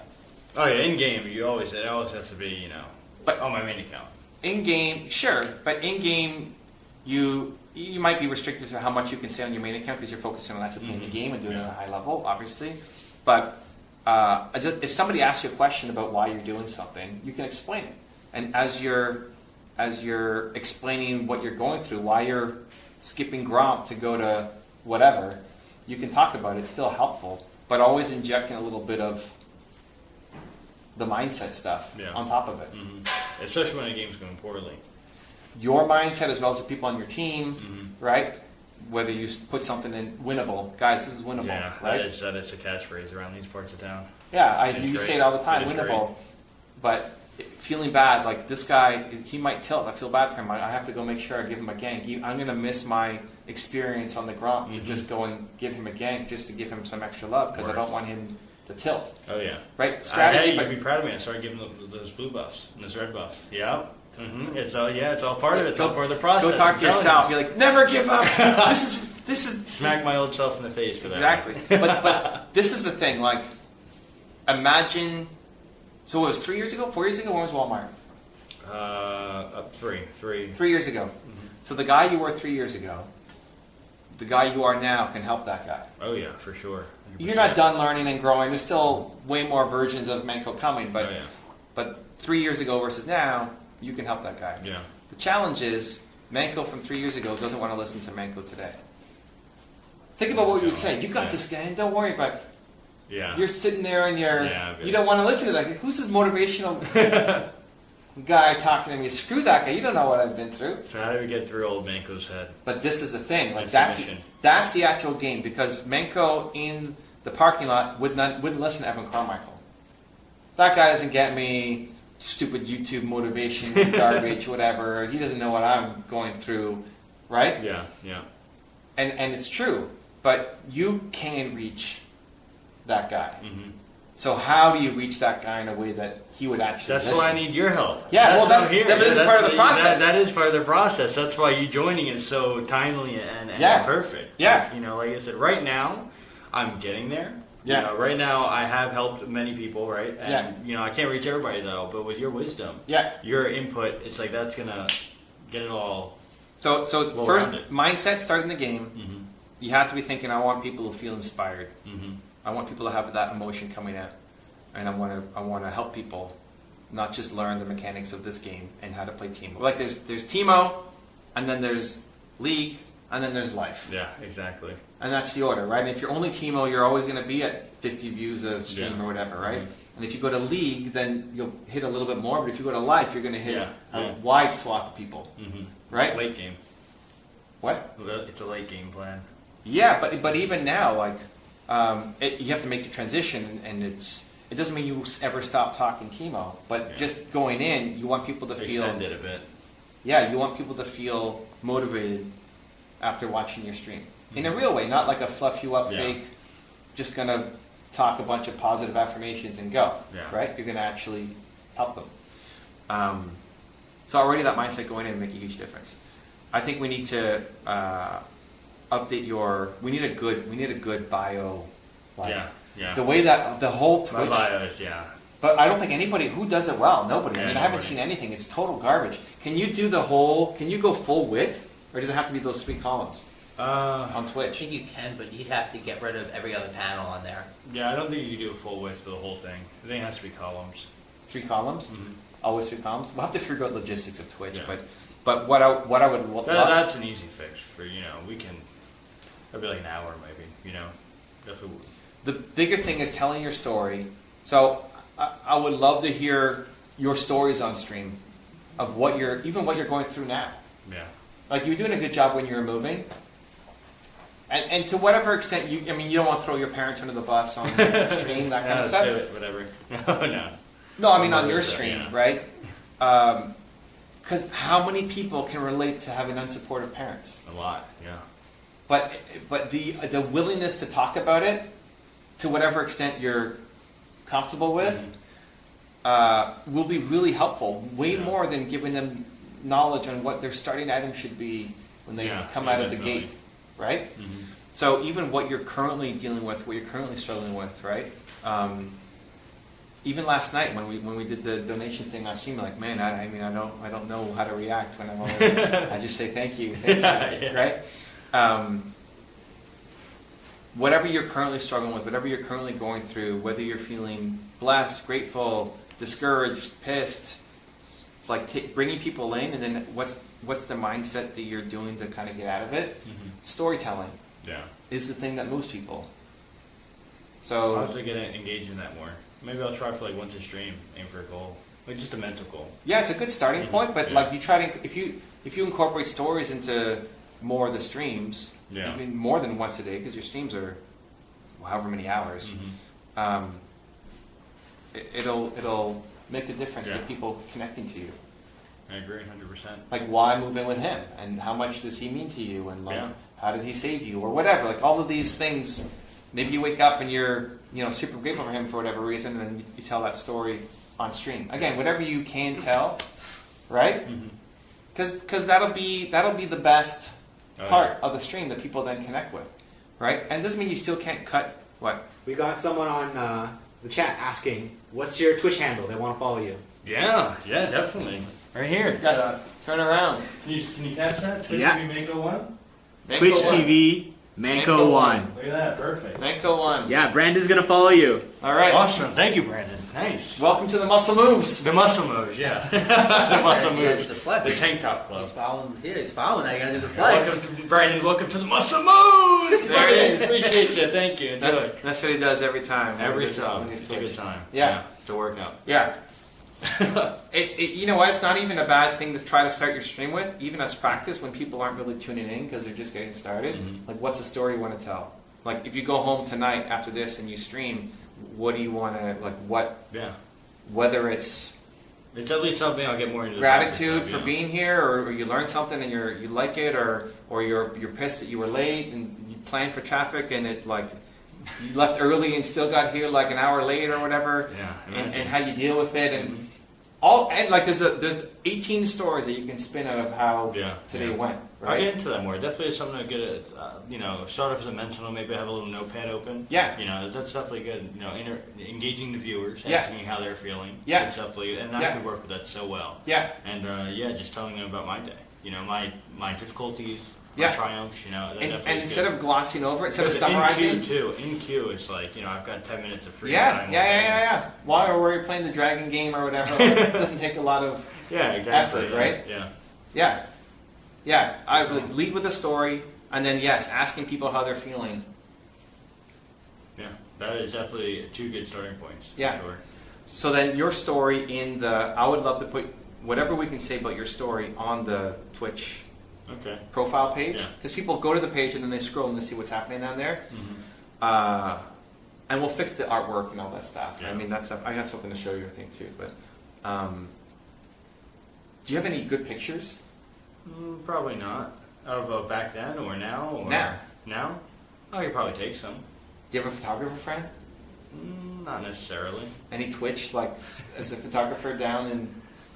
Oh yeah, in game, it always has to be, But- on my main account. In game, sure, but in game, you might be restricted to how much you can say on your main account because you're focusing on actually playing the game and doing it at a high level, obviously. But if somebody asks you a question about why you're doing something, you can explain it. And as you're explaining what you're going through, why you're skipping Gromp to go to whatever, you can talk about it. It's still helpful, but always injecting a little bit of the mindset stuff on top of it. Especially when a game's going poorly. Your mindset as well as the people on your team, right? Whether you put something in winnable, guys, this is winnable, Yeah, right? that is a catchphrase around these parts of town. Yeah, It's you great. say it all the time, It is winnable. But feeling bad, like this guy, he might tilt. I feel bad for him. I have to go make sure I give him a gank. I'm going to miss my experience on the Gromp to just go and give him a gank just to give him some extra love because I don't want him to tilt. Oh yeah. Right? Strategy. You'd be proud of me. I started giving those blue buffs and those red buffs. Yeah. Mm-hmm. It's all part of it. It's all part of the process. Go talk to yourself. You're like, never give up. This is smack my old self in the face for that. Exactly. but this is the thing. Like, imagine. So it was 3 years ago, 4 years ago. When was Walmart? 3. 3 years ago. Mm-hmm. So the guy you were 3 years ago, the guy you are now can help that guy. Oh yeah, for sure. 100%. You're not done learning and growing. There's still way more versions of Manko coming. But 3 years ago versus now, you can help that guy. Yeah. The challenge is Manko from 3 years ago doesn't want to listen to Manko today. Think about what you would say. You got this guy, and don't worry about it. Yeah. You're sitting there and you don't want to listen to that. Who's this motivational guy talking to me? Screw that guy. You don't know what I've been through. So how do we get through old Manko's head? But this is the thing. Like That's that's the actual game because Manko in the parking lot wouldn't listen to Evan Carmichael. That guy doesn't get me. Stupid YouTube motivation, garbage, whatever. He doesn't know what I'm going through, right? Yeah. And it's true, but you can reach that guy. Mm-hmm. So how do you reach that guy in a way that he would actually That's listen? why I need your help. Yeah, that's part of the process. That is part of the process. That's why you joining is so timely and perfect. Yeah. Like I said, right now, I'm getting there. Yeah. Right now, I have helped many people, right? And, I can't reach everybody, though. But with your wisdom, your input, it's like that's going to get it all. So it's first mindset starting the game. Mm-hmm. You have to be thinking, I want people to feel inspired. Mm-hmm. I want people to have that emotion coming out. And I want to help people not just learn the mechanics of this game and how to play Teemo. Like there's Teemo, and then there's League, and then there's Life. Yeah, exactly. And that's the order, right? And if you're only Teemo, you're always going to be at 50 views a stream or whatever, right? Mm-hmm. And if you go to League, then you'll hit a little bit more. But if you go to Life, you're going to hit a wide swath of people, right? Late game. What? It's a late game plan. Yeah, but even now, like you have to make the transition, and it doesn't mean you ever stop talking Teemo. But just going in, you want people to feel extend it a bit. Yeah, you want people to feel motivated after watching your stream. In a real way, not like a fluff you up fake, just going to talk a bunch of positive affirmations and go, right? You're going to actually help them. So already that mindset going in and make a huge difference. I think we need to update we need a good bio. Like, the way that the whole Twitch. My bio is, But I don't think anybody who does it well. Nobody. I haven't seen anything. It's total garbage. Can you go full width, or does it have to be those 3 columns? On Twitch. I think you can, but you'd have to get rid of every other panel on there. Yeah, I don't think you can do a full width for the whole thing. I think it has to be columns. 3 columns? Mm-hmm. Always 3 columns? We'll have to figure out logistics of Twitch, but what I would love... That's an easy fix for, we can... That'd be like an hour maybe, Definitely. The bigger thing is telling your story. So I would love to hear your stories on stream of what you're going through now. Yeah. Like you were doing a good job when you were moving. And to whatever extent you don't want to throw your parents under the bus on stream, that kind of stuff. Do it, whatever. No. No, I mean on your stream, right? Because how many people can relate to having unsupportive parents? A lot, yeah. But the willingness to talk about it, to whatever extent you're comfortable with, will be really helpful. Way more than giving them knowledge on what their starting item should be when they come out of the gate. Right? Mm-hmm. So even what you're currently dealing with, what you're currently struggling with, right? Even last night when we did the donation thing on stream, like, man, I don't know how to react when I'm on. I just say thank you, right? Whatever you're currently struggling with, whatever you're currently going through, whether you're feeling blessed, grateful, discouraged, pissed, like bringing people in, and then what's the mindset that you're doing to kind of get out of it? Mm-hmm. Storytelling is the thing that moves people. So I'll have to get engaged in that more. Maybe I'll try for like once a stream, aim for a goal, like just a mental goal. Yeah, it's a good starting point, but like you try to if you incorporate stories into more of the streams, even more than once a day, because your streams are however many hours. Mm-hmm. It'll make the difference to people connecting to you. I agree, 100%. Like, why move in with him, and how much does he mean to you, and like, how did he save you, or whatever. Like all of these things. Maybe you wake up and you're super grateful for him for whatever reason, and then you tell that story on stream. Again, whatever you can tell, right? Because that'll be the best part of the stream that people then connect with, right? And it doesn't mean you still can't cut what. We got someone on the chat asking, "What's your Twitch handle?" They want to follow you. Yeah, definitely. Right here. Turn around. Can you catch that? Twitch Yeah. TV Manco 1? Twitch TV Manco 1. Look at that, perfect. Manco 1. Yeah, Brandon's gonna follow you. All right. Awesome, thank you, Brandon. Nice. Welcome to the Muscle Moves. The muscle moves, yeah. The muscle Yeah, moves. the flex. The tank top club. He's following. Yeah, he's following. I gotta do the flex. Welcome to, Brandon, welcome to the muscle moves. There it is. Appreciate you. Thank you. Enjoy. That's what he does every time. Every time. time. It's a good time. Yeah. To work out. Yeah. You know what? It's not even a bad thing to try to start your stream with, even as practice when people aren't really tuning in because they're just getting started. Like, what's the story you want to tell? Like, if you go home tonight after this and you stream, what do you want to, like, what? Yeah. Whether it's at least something I'll get more into. Gratitude for being here, or you learned something and you like it, or you're pissed that you were late and you planned for traffic and it like you left early and still got here like an hour late or whatever. Yeah. And how you deal with it and all, and like there's 18 stories that you can spin out of how today went. Right? I'll get into that more. Definitely is something to get at, start off as a mental, maybe have a little notepad open. Yeah. That's definitely good. Engaging the viewers, Yeah. asking how they're feeling. Yeah. That's definitely, and I could work with that so well. Yeah. And just telling them about my day. My difficulties, my Yeah. triumphs. That And definitely is instead good. of glossing over it, instead of But summarizing. in queue, it's like I've got 10 minutes of free Yeah, time. yeah. While we're playing the dragon game or whatever, it doesn't take a lot of exactly. effort, right? Yeah. Yeah. I would lead with a story, and then asking people how they're feeling. Yeah, that is definitely two good starting points. Yeah. For sure. So then your story I would love to put whatever we can say about your story on the Twitch profile page, because people go to the page and then they scroll and they see what's happening down there. And we'll fix the artwork and all that stuff. Yeah. I mean, that stuff. I have something to show you, I think, too. But do you have any good pictures? Probably not. Of back then or now? Or Now. Now? I could probably take some. Do you have a photographer friend? Not necessarily. Any Twitch, like as a photographer down in?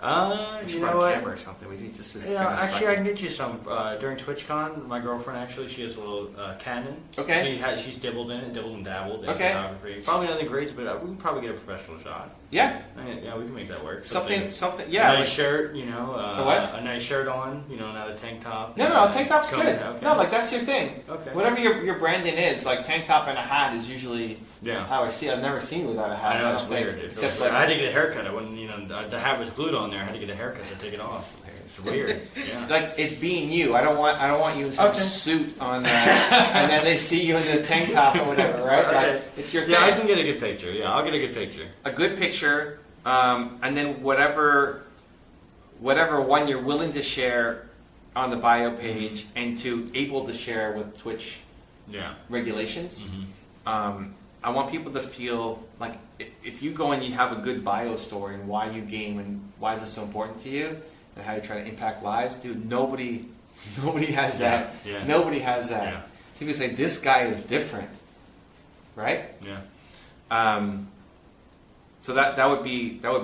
You You know know what? camera or something. We just this Yeah, kind of actually, I can get you some during TwitchCon. My girlfriend actually, she has a little Canon. Okay. She's dabbled and dabbled in Okay. photography. Probably nothing great, but we can probably get a professional shot. Yeah. Yeah, we can make that work. Something. A Yeah. nice shirt, what? a nice shirt on, not a tank top. No, tank top's good. Okay. No, like that's your thing. Okay. Whatever your branding is, like tank top and a hat is usually how I see it. I've never seen you without a hat. I know it's don't think. weird. Except I like, had to get a haircut. I wouldn't, the hat was glued on there. I had to get a haircut to take it off. It's weird. Yeah. like it's being you. I don't want you in some suit on, and then they see you in the tank top or whatever, right? Okay. Like, it's your thing. Yeah, I can get a good picture. Yeah, I'll get a good picture. A good picture, and then whatever one you're willing to share on the bio page and able to share with Twitch regulations. I want people to feel like if you go and you have a good bio story and why you game and why is this so important to you and how you try to impact lives, dude, nobody has that. Yeah. Nobody has that. Yeah. So people say, this guy is different, right? Yeah. So that would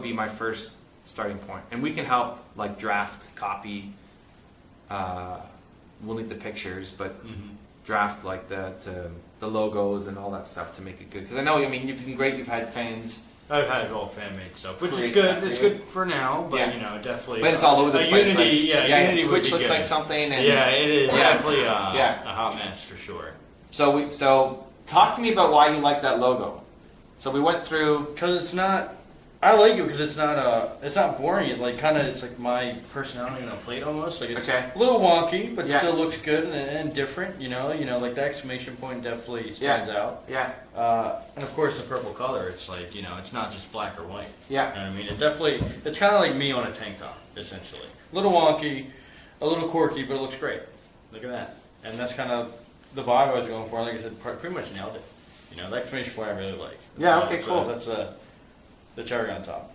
be my first starting point, and we can help like draft, copy. We'll need the pictures, but draft like the logos and all that stuff to make it good. Because I know, you've been great. You've had fans. I've had all fan-made stuff, which Great is good. stuff for It's you. good for now, but But definitely. it's all over the place. Unity, like, Unity would Twitch be looks good. like something. And, Yeah, it is definitely a Yeah. hot mess for sure. So talk to me about why you like that logo. So we went through. Because it's not. I like it because it's not boring. It's like my personality on a plate almost. Like it's a little wonky, but still looks good and different. Like the exclamation point definitely stands out. Yeah. And of course the purple color. It's like it's not just black or white. Yeah. You know what I mean? It's kind of like me on a tank top essentially. A little wonky, a little quirky, but it looks great. Look at that. And that's kind of the vibe I was going for. Like I said, pretty much nailed it. The exclamation point I really like. Yeah. Okay. Cool. That's the cherry on top.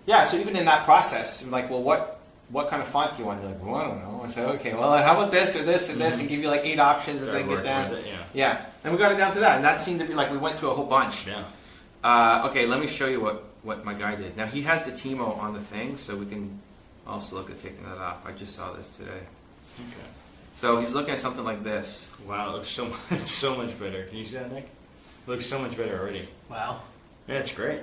Yeah, so even in that process, you're like, well, what kind of font do you want? You're like, well, I don't know. I said, okay, well, how about this or this or this, and give you like 8 options, and then get down. Yeah, and we got it down to that, and that seemed to be like we went through a whole bunch. Yeah. Okay, let me show you what my guy did. Now he has the Teemo on the thing, so we can also look at taking that off. I just saw this today. Okay. So he's looking at something like this. Wow, it looks so much better. Can you see that, Nick? It looks so much better already. Wow. Yeah, it's great.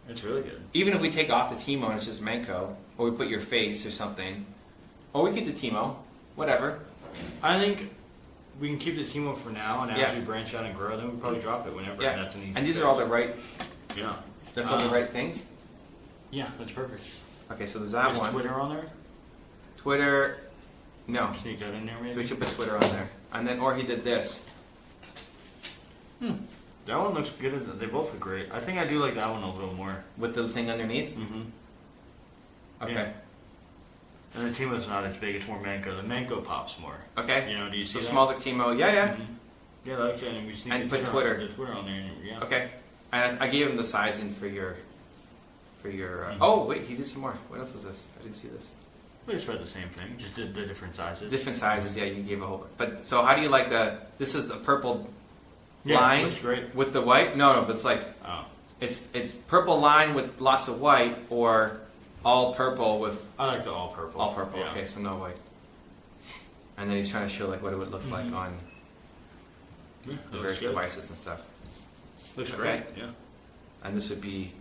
It's really good. Even if we take off the Teemo and it's just Manco, or we put your face or something, or we keep the Teemo, whatever. I think we can keep the Teemo for now, and as we branch out and grow, then we'll probably drop it whenever. Yeah, and that's an easy and these fix. are all the right. Yeah. That's all the right things. Yeah, that's perfect. Okay, so there's that Is one. Twitter on there? Twitter, no. Sneak that in there, maybe. So we should put Twitter on there, and then or he did this. That one looks good. They both look great. I think I do like that one a little more. With the thing underneath? Mm-hmm. Okay. Yeah. And the Teemo's not as big, it's more Manco. The Manco pops more. Okay. You know, do you see So that? smaller Teemo, yeah. Mhm. Yeah, like that. And we sneak And the put the Twitter Twitter on there. Yeah. Okay. And I gave him the sizing for your. Oh wait, he did some more. What else was this? I didn't see this. It's about the same thing, just did the different sizes. Different sizes, yeah. You gave a whole. But so how do you like the? This is the purple Yeah, line looks great. with the white. No, but it's like Oh, it's purple line with lots of white, or all purple with I like the all purple. all purple. Yeah. Okay, so no white. And then he's trying to show like what it would look like on Yeah, the that various looks good. devices and stuff. Looks Okay. great. Yeah. And this would be.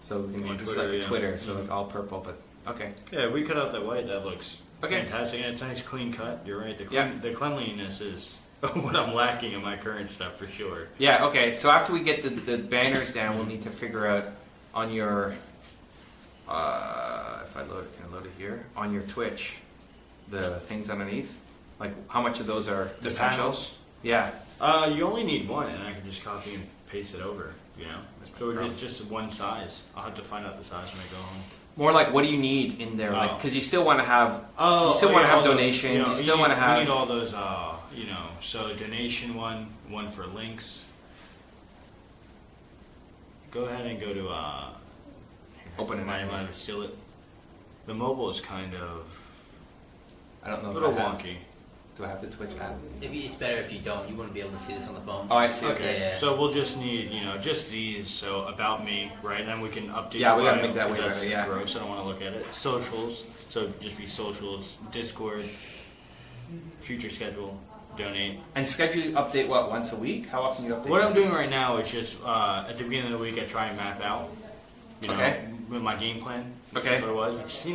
So we can On make this Twitter, like a yeah. Twitter, so Mhm. like all purple, but okay. Yeah, if we cut out that white, that looks Okay. fantastic. And it's a nice clean cut. You're right. Yeah. The cleanliness is what I'm lacking in my current stuff for sure. Yeah, okay. So after we get the banners down, we'll need to figure out on your, if I load it, can I load it here? On your Twitch, the things underneath, like how much of those are The essentials? panels. Yeah. You only need one, and I can just copy and paste it over. You know, so it's just one size. I'll have to find out the size when I go home. More like what do you need in there? Like, Oh. because you still want to have, Oh, you still want to have all those, donations. you know, you still want to We have. need all those. You know, so donation one for links. Go ahead and go to. Open it Might anyway. want to steal it. The mobile is kind of I don't know a if little I have. wonky. Do I have the Twitch app? It's better if you don't. You wouldn't be able to see this on the phone. Oh, I see. Okay, Yeah. so we'll just need, just these. So about me, right? And then we can update. Yeah, we the gotta bio, make that 'cause way that's better, yeah. gross. I don't want to look at it. Socials. So just be socials. Discord. Future schedule. Donate. And schedule update what, once a week? How often do you update? What I'm doing right now is just at the beginning of the week I try and map out. Okay. With my game plan. Which Okay. is what it was. Which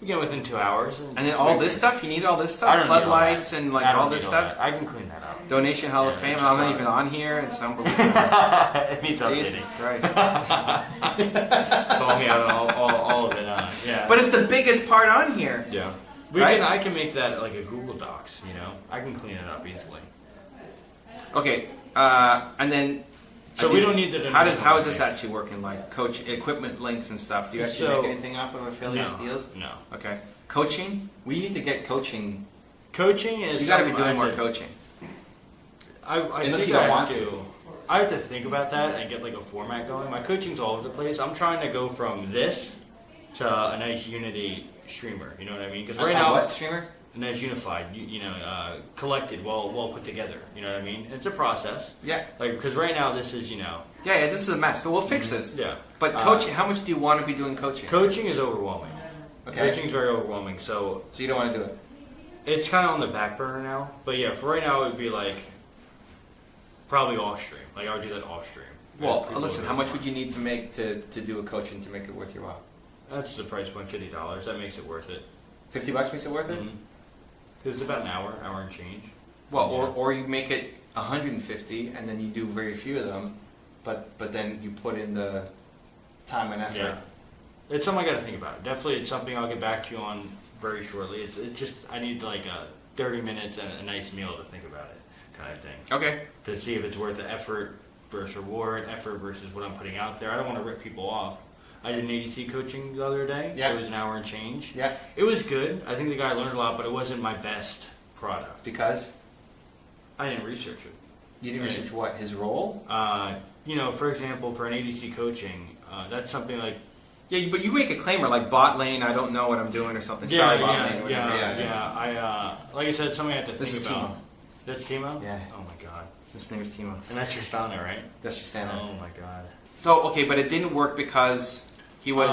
we get within 2 hours. And then all this stuff? You need all this I stuff? don't need all Floodlights that. and like I don't all this need stuff? that. I can clean that up. Donation Hall of Yeah, Fame. it's I'm not just even on here. It's unbelievable. it needs Jesus updating. Christ. Call me out on all of it. Yeah. But it's the biggest part on here. yeah. Right? I can make that like a Google Docs. I can clean it up easily. Okay. And then. So we don't need the How donation is this thing. actually working? Like coach equipment links and stuff. Do you actually So- make anything off of affiliate deals? No. Okay. Coaching? We need to get coaching. Coaching is. You got to be something doing I more have to- coaching. I Unless think you don't I want have to. I have to think about that and get like a format going. My coaching's all over the place. I'm trying to go from this to a nice Unity streamer. You know what I mean? Because right now, What streamer? a nice unified, collected, well put together. You know what I mean? It's a process. Yeah. Like because right now this is Yeah, this is a mess, but we'll fix this. yeah. But coaching, how much do you want to be doing coaching? Coaching is overwhelming. Okay. Coaching is very overwhelming. So So you don't want to do it? it's kind of on the back burner now. But yeah, for right now it would be like probably off stream. Like I would do that off stream. Well, listen, how much would you need to make to do a coaching to make it worth your while? That's the price point, $50. That makes it worth it. $50 makes it worth it? Because it's about an hour and change. Well, Yeah. or you make it 150 and then you do very few of them, but then you put in the time and effort. Yeah. It's something I got to think about. Definitely, it's something I'll get back to you on very shortly. It's just I need like 30 minutes and a nice meal to think about it, kind of thing. Okay. To see if it's worth the effort versus reward, effort versus what I'm putting out there. I don't want to rip people off. I did an ADC coaching the other day. Yeah. It was an hour and change. Yeah. It was good. I think the guy learned a lot, but it wasn't my best product. Because I didn't research it. you didn't research what his role. For example, for an ADC coaching, That's something like. Yeah, but you make a claimer like bot lane. I don't know what I'm doing or something. Sorry, bot lane. Or whatever. Yeah. Like I said, something I have to This think is about. Teemo. That's Teemo? Yeah. Oh my god. This name is Teemo. And that's your Stana, right? That's your standard. Oh my god. So okay, but it didn't work because he was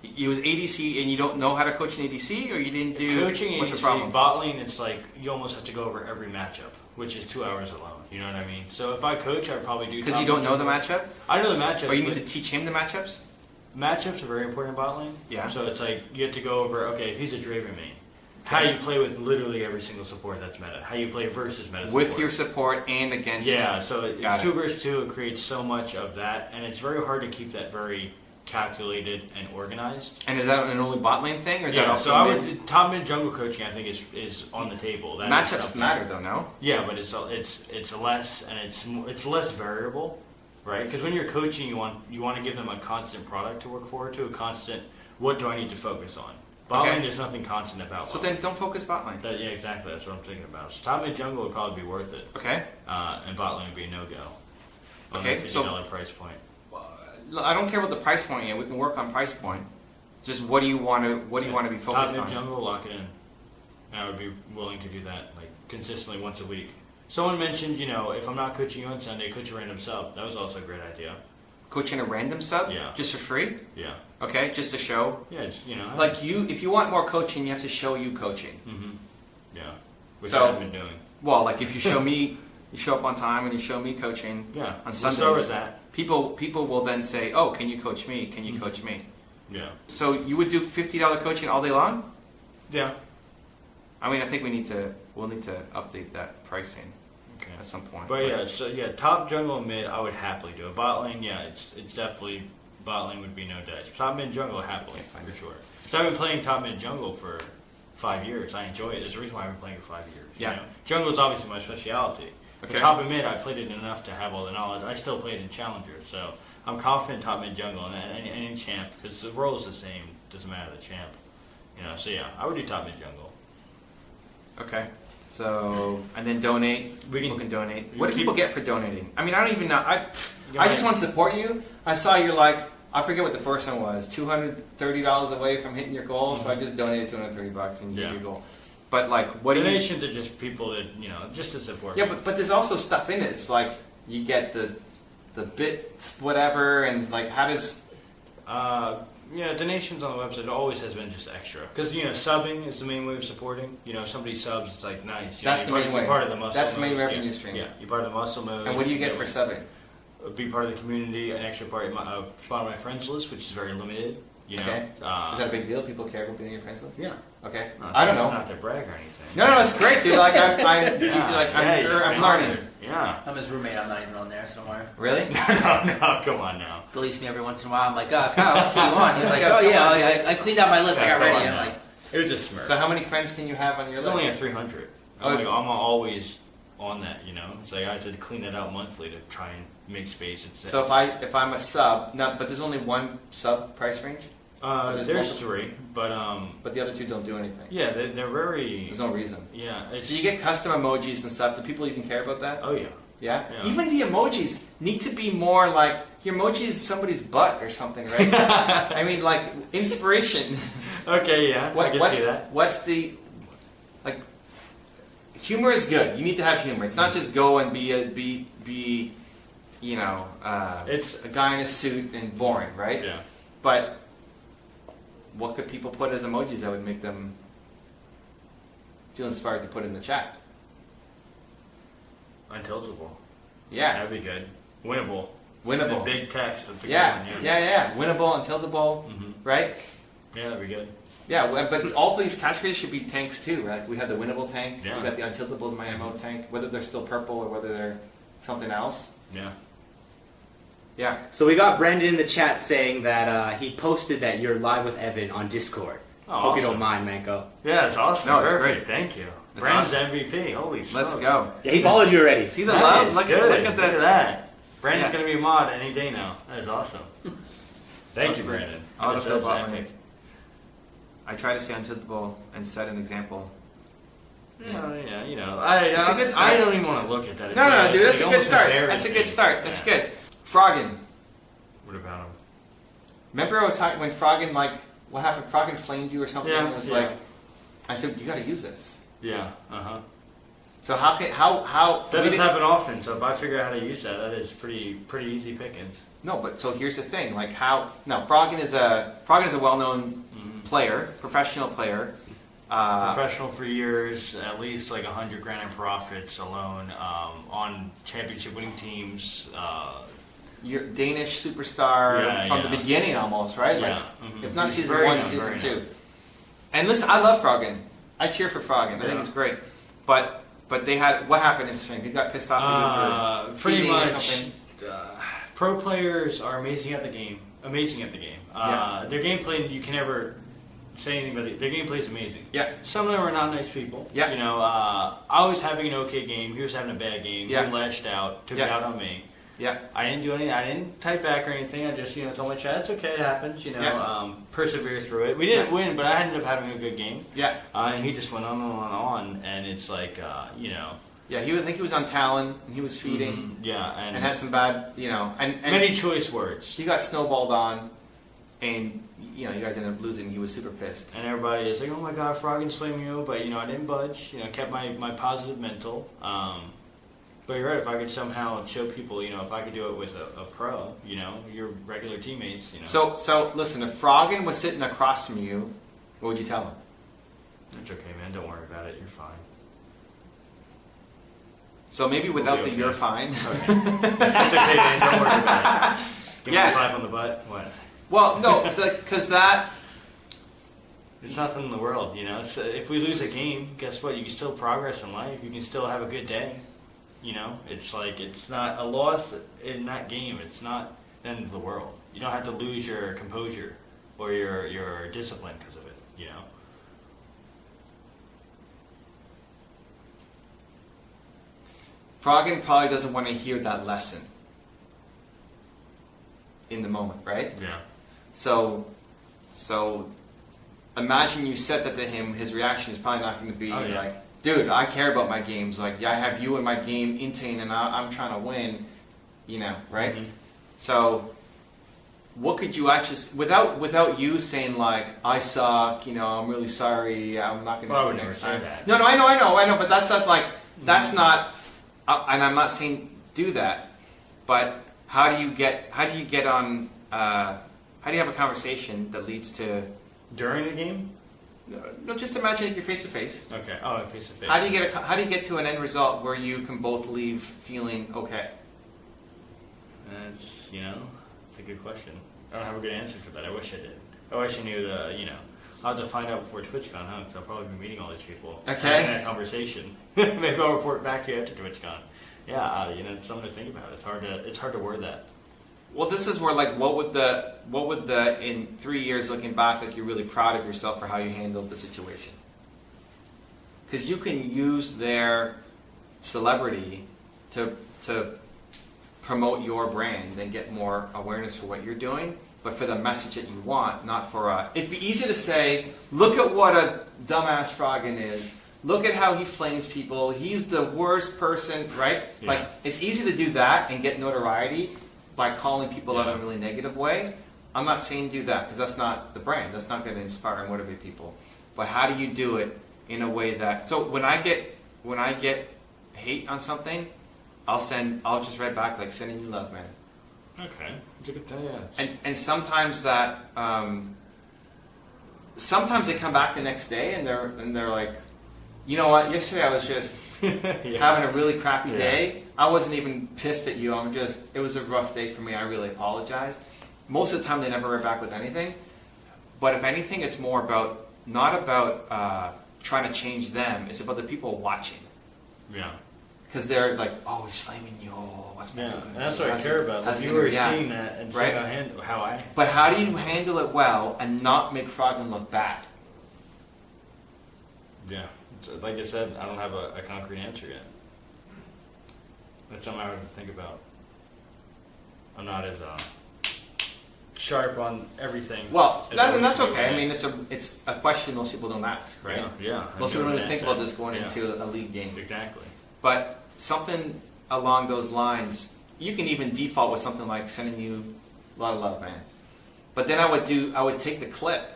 ADC, and you don't know how to coach an ADC, or you didn't do coaching what's the ADC, problem? bot lane. It's like you almost have to go over every matchup, which is 2 hours alone. You know what I mean? So if I coach, I'd probably do Because you don't know the matchup, I know the matchups. or you need to teach him the matchups. Matchups are very important in bot lane. Yeah. So it's like you have to go over. Okay, if he's a Draven main, how you play with literally every single support that's meta. How you play versus meta With support. your support and against. Yeah, so Got it's it. 2 versus 2. It creates so much of that, and it's very hard to keep that very calculated and organized. And is that an only bot lane thing, or is that Yeah, also so I mid? would top mid jungle coaching. I think is on the table. That is Matchups something- matter though, no? Yeah, but it's less and it's less variable, right? Because when you're coaching, you want to give them a constant product to work forward to, a constant. What do I need to focus on? Bot Okay. lane, there's nothing constant about. So bot then lane. don't focus bot lane. Yeah, exactly. That's what I'm thinking about. So top mid jungle would probably be worth it. Okay. And bot lane would be a no-go. On Okay, the $50 so- price point. I don't care about the price point yet. We can work on price point. Just what do you want to be focused Top on? mid jungle, lock it in. And I would be willing to do that like consistently once a week. Someone mentioned, if I'm not coaching you on Sunday, coach a random sub. That was also a great idea. Coaching a random sub? Yeah. Just for free? Yeah. Okay, just to show. Yeah, it's, Like if you want more coaching, you have to show you coaching. Mm-hmm. Yeah. Which So- I haven't been doing. Well, like if you show me, you show up on time and you show me coaching Yeah. on We'll Sundays. start with that. People will then say, "Oh, can you coach me? Can you Mm-hmm. coach me?" Yeah. So you would do $50 coaching all day long? Yeah. I mean, I think we'll need to update that pricing Okay. at some point. But top jungle and mid, I would happily do. A bot lane, it's definitely bot lane would be no dice. Top mid jungle, happily, for sure. So I've been playing top mid jungle for 5 years. I enjoy it. There's a reason why I've been playing for 5 years. Yeah. Jungle is obviously my specialty. Okay. But top and mid, I played it enough to have all the knowledge. I still played in Challenger, so I'm confident top mid jungle and any champ because the role is the same. Doesn't matter the champ. So yeah, I would do top mid jungle. Okay. So and then donate. We People can- can donate. we What do keep- people get for donating? I mean, I don't even know. I just want to support you. I saw you're like, I forget what the first one was, $230 away from hitting your goal, so I just donated $230 and you Yeah. hit your goal. But like, what do you? Donations are just people that just to support. Yeah, people. but there's also stuff in it. It's like you get the bits, whatever, and like how does? Donations on the website always has been just extra because subbing is the main way of supporting. If somebody subs, it's like nice. That's the you're main way. Part of the muscle. That's the main mode. revenue stream. Yeah, you're part of the muscle mode. And what do you get for subbing? Be part of the community, an extra part of spot on my friends list, which is very limited. Okay. Is that a big deal? People care about being on your friends list? Yeah. Okay. Not I don't know. Not to brag or anything. No, it's great, dude. Like I'm I'm learning. Yeah. I'm his roommate. I'm not even on there, so don't worry. Really? no, come on now. Deletes me every once in a while. I'm like, Kyle, let's see you on. He's like, oh yeah, I cleaned out my list. I got ready. I'm like, It was a smirk. So how many friends can you have on your I only have list? 300. Oh, I'm always on that, It's like I have to clean that out monthly to try and make space. So if I'm a sub, but there's only one sub price range, there's there's multiple- 3, but the other two don't do anything. yeah, they're very. There's no reason. Yeah, it's, So you get custom emojis and stuff. Do people even care about that? Oh yeah. Yeah? Yeah. Even the emojis need to be more like your emoji is somebody's butt or something, right? I mean, like inspiration. Okay, yeah, I can see that. What's the like? Humor is good. You need to have humor. It's not just go and be It's a guy in a suit and boring, right? yeah. But what could people put as emojis that would make them feel inspired to put in the chat? Unintelligible. Yeah, That'd be good. Winnable. winnable. The big text. That's a good Yeah, one, yeah. Winnable, untillable, Mhm. right? Yeah, that'd be good. Yeah, but all these catchphrases should be tanks too, right? We have the winnable tank. Yeah. We got the untiltables, my MO tank. Whether they're still purple or whether they're something else. Yeah. Yeah. So we got Brandon in the chat saying that he posted that you're live with Evan on Discord. Oh, Hope you awesome. don't mind, Manko. Yeah, it's awesome. No, it's Perfect. great. Thank you. It's Brandon's awesome. MVP. Holy Let's smokes. go. Yeah, he followed you already. See the Nice, love? Look good. at that. that. Brandon's Yeah. going to be a mod any day now. That is awesome. Thank you, Awesome. Brandon. Autofill That's bot lane. epic. I try to stay untillable and set an example. Yeah, It's a good start. I don't even want to look at that. No, It's dude, like that's a good almost start. That's a embarrassing. good start. That's Yeah. good. Froggin. What about him? Remember I was talking when Froggen, like, what happened? Froggen flamed you or something? Yeah, And it was yeah. like, I said, you got to use this. Yeah. So how That we doesn't didn't- happen often. So if I figure out how to use that, that is pretty easy pickings. No, but so here's the thing, like how now Froggen is a well-known player, professional player. Professional for years, at least like $100 grand in profits alone, on championship winning teams. You're Danish superstar Yeah, from yeah. the beginning almost, right? Yeah. Like, Mhm. if not He's season very 1, young, season very 2. young. And listen, I love Froggen. I cheer for Froggen. I think Yeah. he's great. But they had what happened in Spring? He got pissed off at you for Pretty feeding or much. something. Pro players are amazing at the game. Yeah. Their gameplay, you can never say anything about it. Their gameplay is amazing. Yeah. Some of them are not nice people. Yeah. You know, I was having an okay game. He was having a bad game. Yeah. He lashed out, took Yeah. it out on me. Yeah. I didn't do anything. I didn't type back or anything. I just, told my chat, it's okay, it happens. Yeah. Persevere through it. We didn't Yeah. win, but I ended up having a good game. Yeah. And he just went on, and it's like, Yeah, I think he was on Talon and he was feeding yeah, and had some bad, and many choice words. he got snowballed on, and you guys ended up losing. He was super pissed. And everybody is like, oh my god, Froggen's flaming you, but I didn't budge. Kept my positive mental. But you're right. If I could somehow show people, if I could do it with a pro, your regular teammates, So listen, if Froggen was sitting across from you, what would you tell him? It's okay, man. Don't worry about it. You're fine. So maybe without We'll be the okay. "you're fine." Okay. That's okay, man. Don't worry about it. Give me Yeah. a slap on the butt. What? Well, no, because that. It's nothing in the world, So if we lose a game, guess what? You can still progress in life. You can still have a good day. It's like it's not a loss in that game. It's not the end of the world. You don't have to lose your composure or your discipline because of it. Froggen probably doesn't want to hear that lesson in the moment, right? Yeah. So imagine you said that to him. His reaction is probably not going to be Oh, yeah. like, "Dude, I care about my games. Like, yeah, I have you in my game, Intane, and I'm trying to win." Right? Mhm. So, what could you actually, without you saying like, "I suck," I'm really sorry, I'm not going to Well, I do would it never next say time. that. No, I know, but that's not like that's not, and I'm not saying do that, but how do you get on? How do you have a conversation that leads to? During the game? No, just imagine like you're face to face. Okay. Oh, face to face. How do you get to an end result where you can both leave feeling okay? It's it's a good question. I don't have a good answer for that. I wish I did. I wish I knew I'll have to find out before TwitchCon, huh? Because I'll probably be meeting all these people. Okay. Having that conversation. Maybe I'll report back to you after TwitchCon. Yeah, it's something to think about. It's hard to word that. Well, this is where like what would the in 3 years looking back, like you're really proud of yourself for how you handled the situation, because you can use their celebrity to promote your brand and get more awareness for what you're doing, but for the message that you want, not for it'd be easy to say, look at what a dumbass Froggen is. Look at how he flames people. He's the worst person, right? Yeah. Like, it's easy to do that and get notoriety by calling people out Yeah. in a really negative way. I'm not saying do that, because that's not the brand. That's not going to inspire and motivate people. But how do you do it in a way that... So when I get hate on something, I'll just write back, like, sending you love, man. Okay. It's a good thing, yeah. And sometimes that... sometimes they come back the next day and they're like, you know what, yesterday I was just having a really crappy day. I wasn't even pissed at you. It was a rough day for me. I really apologize. Most of the time they never write back with anything. But if anything, it's more about, not about trying to change them. It's about the people watching. Yeah. Because they're like, oh, he's flaming you. Oh, what's my Yeah, going to and do? that's what I care about. How's The he gonna viewers react? seeing that and Right? seeing how I... But how do you handle it well and not make Froggen look bad? Yeah. Like I said, I don't have a concrete answer yet. That's something I have to think about. I'm not as sharp on everything. Well, as that's used to be. okay. I mean, it's a question most people don't ask, right? Yeah. Most people don't even think about this going Yeah. into a league game. Exactly. But something along those lines, you can even default with something like sending you a lot of love, man. But then I would take the clip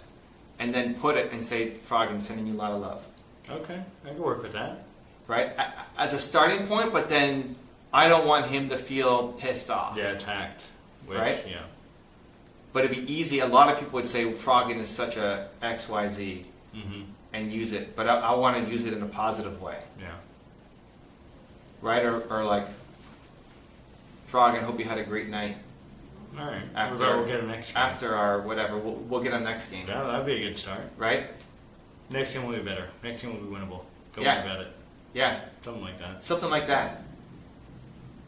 and then put it and say, Froggen, sending you a lot of love. Okay, I can work with that. Right? As a starting point, but then I don't want him to feel pissed off. Yeah, attacked. Which, Right? Yeah. But it'd be easy. A lot of people would say Froggen is such a XYZ Mm-hmm. and use it. But I want to use it in a positive way. Yeah. Right? Or like, Froggen, hope you had a great night. All right. After- We'll get him next game. After our whatever, we'll get on next game. Yeah, that'd be a good start. Right? Next game will be better. Next game will be winnable. Don't Yeah. worry about it. Yeah. Something like that. Something like that.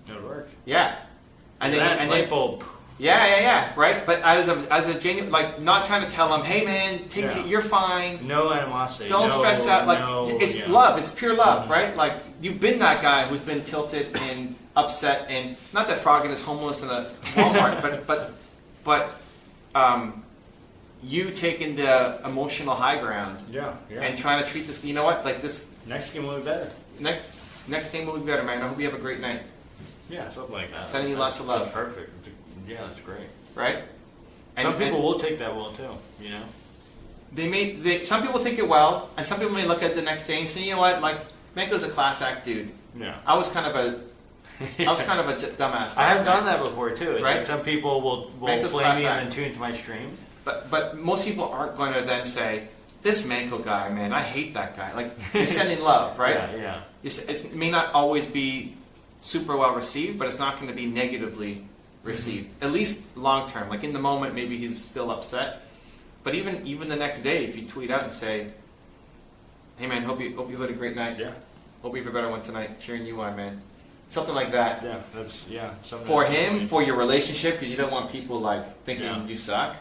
That would work. Yeah. And then, that and light then bulb. yeah, right? But as a genuine, like, not trying to tell him, hey man, take Yeah. it, you're fine. No animosity. Don't no, stress out. Like, no, it's yeah. love. It's pure love, Mhm. right? Like, you've been that guy who's been tilted and upset, and not that Froggen is homeless in a Walmart, but you taking the emotional high ground Yeah, yeah. and trying to treat this. You know what? Like this Next game will be better. next game will be better, man. I hope you have a great night. Yeah, something like that. Sending you lots of love. That's perfect. Yeah, that's great. Right? Some people will take that well too. You know. Some people take it well, and some people may look at the next day and say, you know what? Like, Manko's a class act dude. Yeah. I was kind of a dumbass. I have last done night. that before too. It's Right? like some people will Manko's flame class me act. and tune to my stream. But most people aren't going to then say, this Manko guy, man, I hate that guy. Like, you're sending love, right? Yeah, yeah. It may not always be super well received, but it's not going to be negatively received. At least long term. Like, in the moment, maybe he's still upset. But even the next day, if you tweet out and say, hey man, hope you had a great night. Yeah. Hope you have a better one tonight. Cheering you on, man. Something like that. Yeah, that's something For that's him, really- for your relationship, because you don't want people like thinking Yeah. you suck,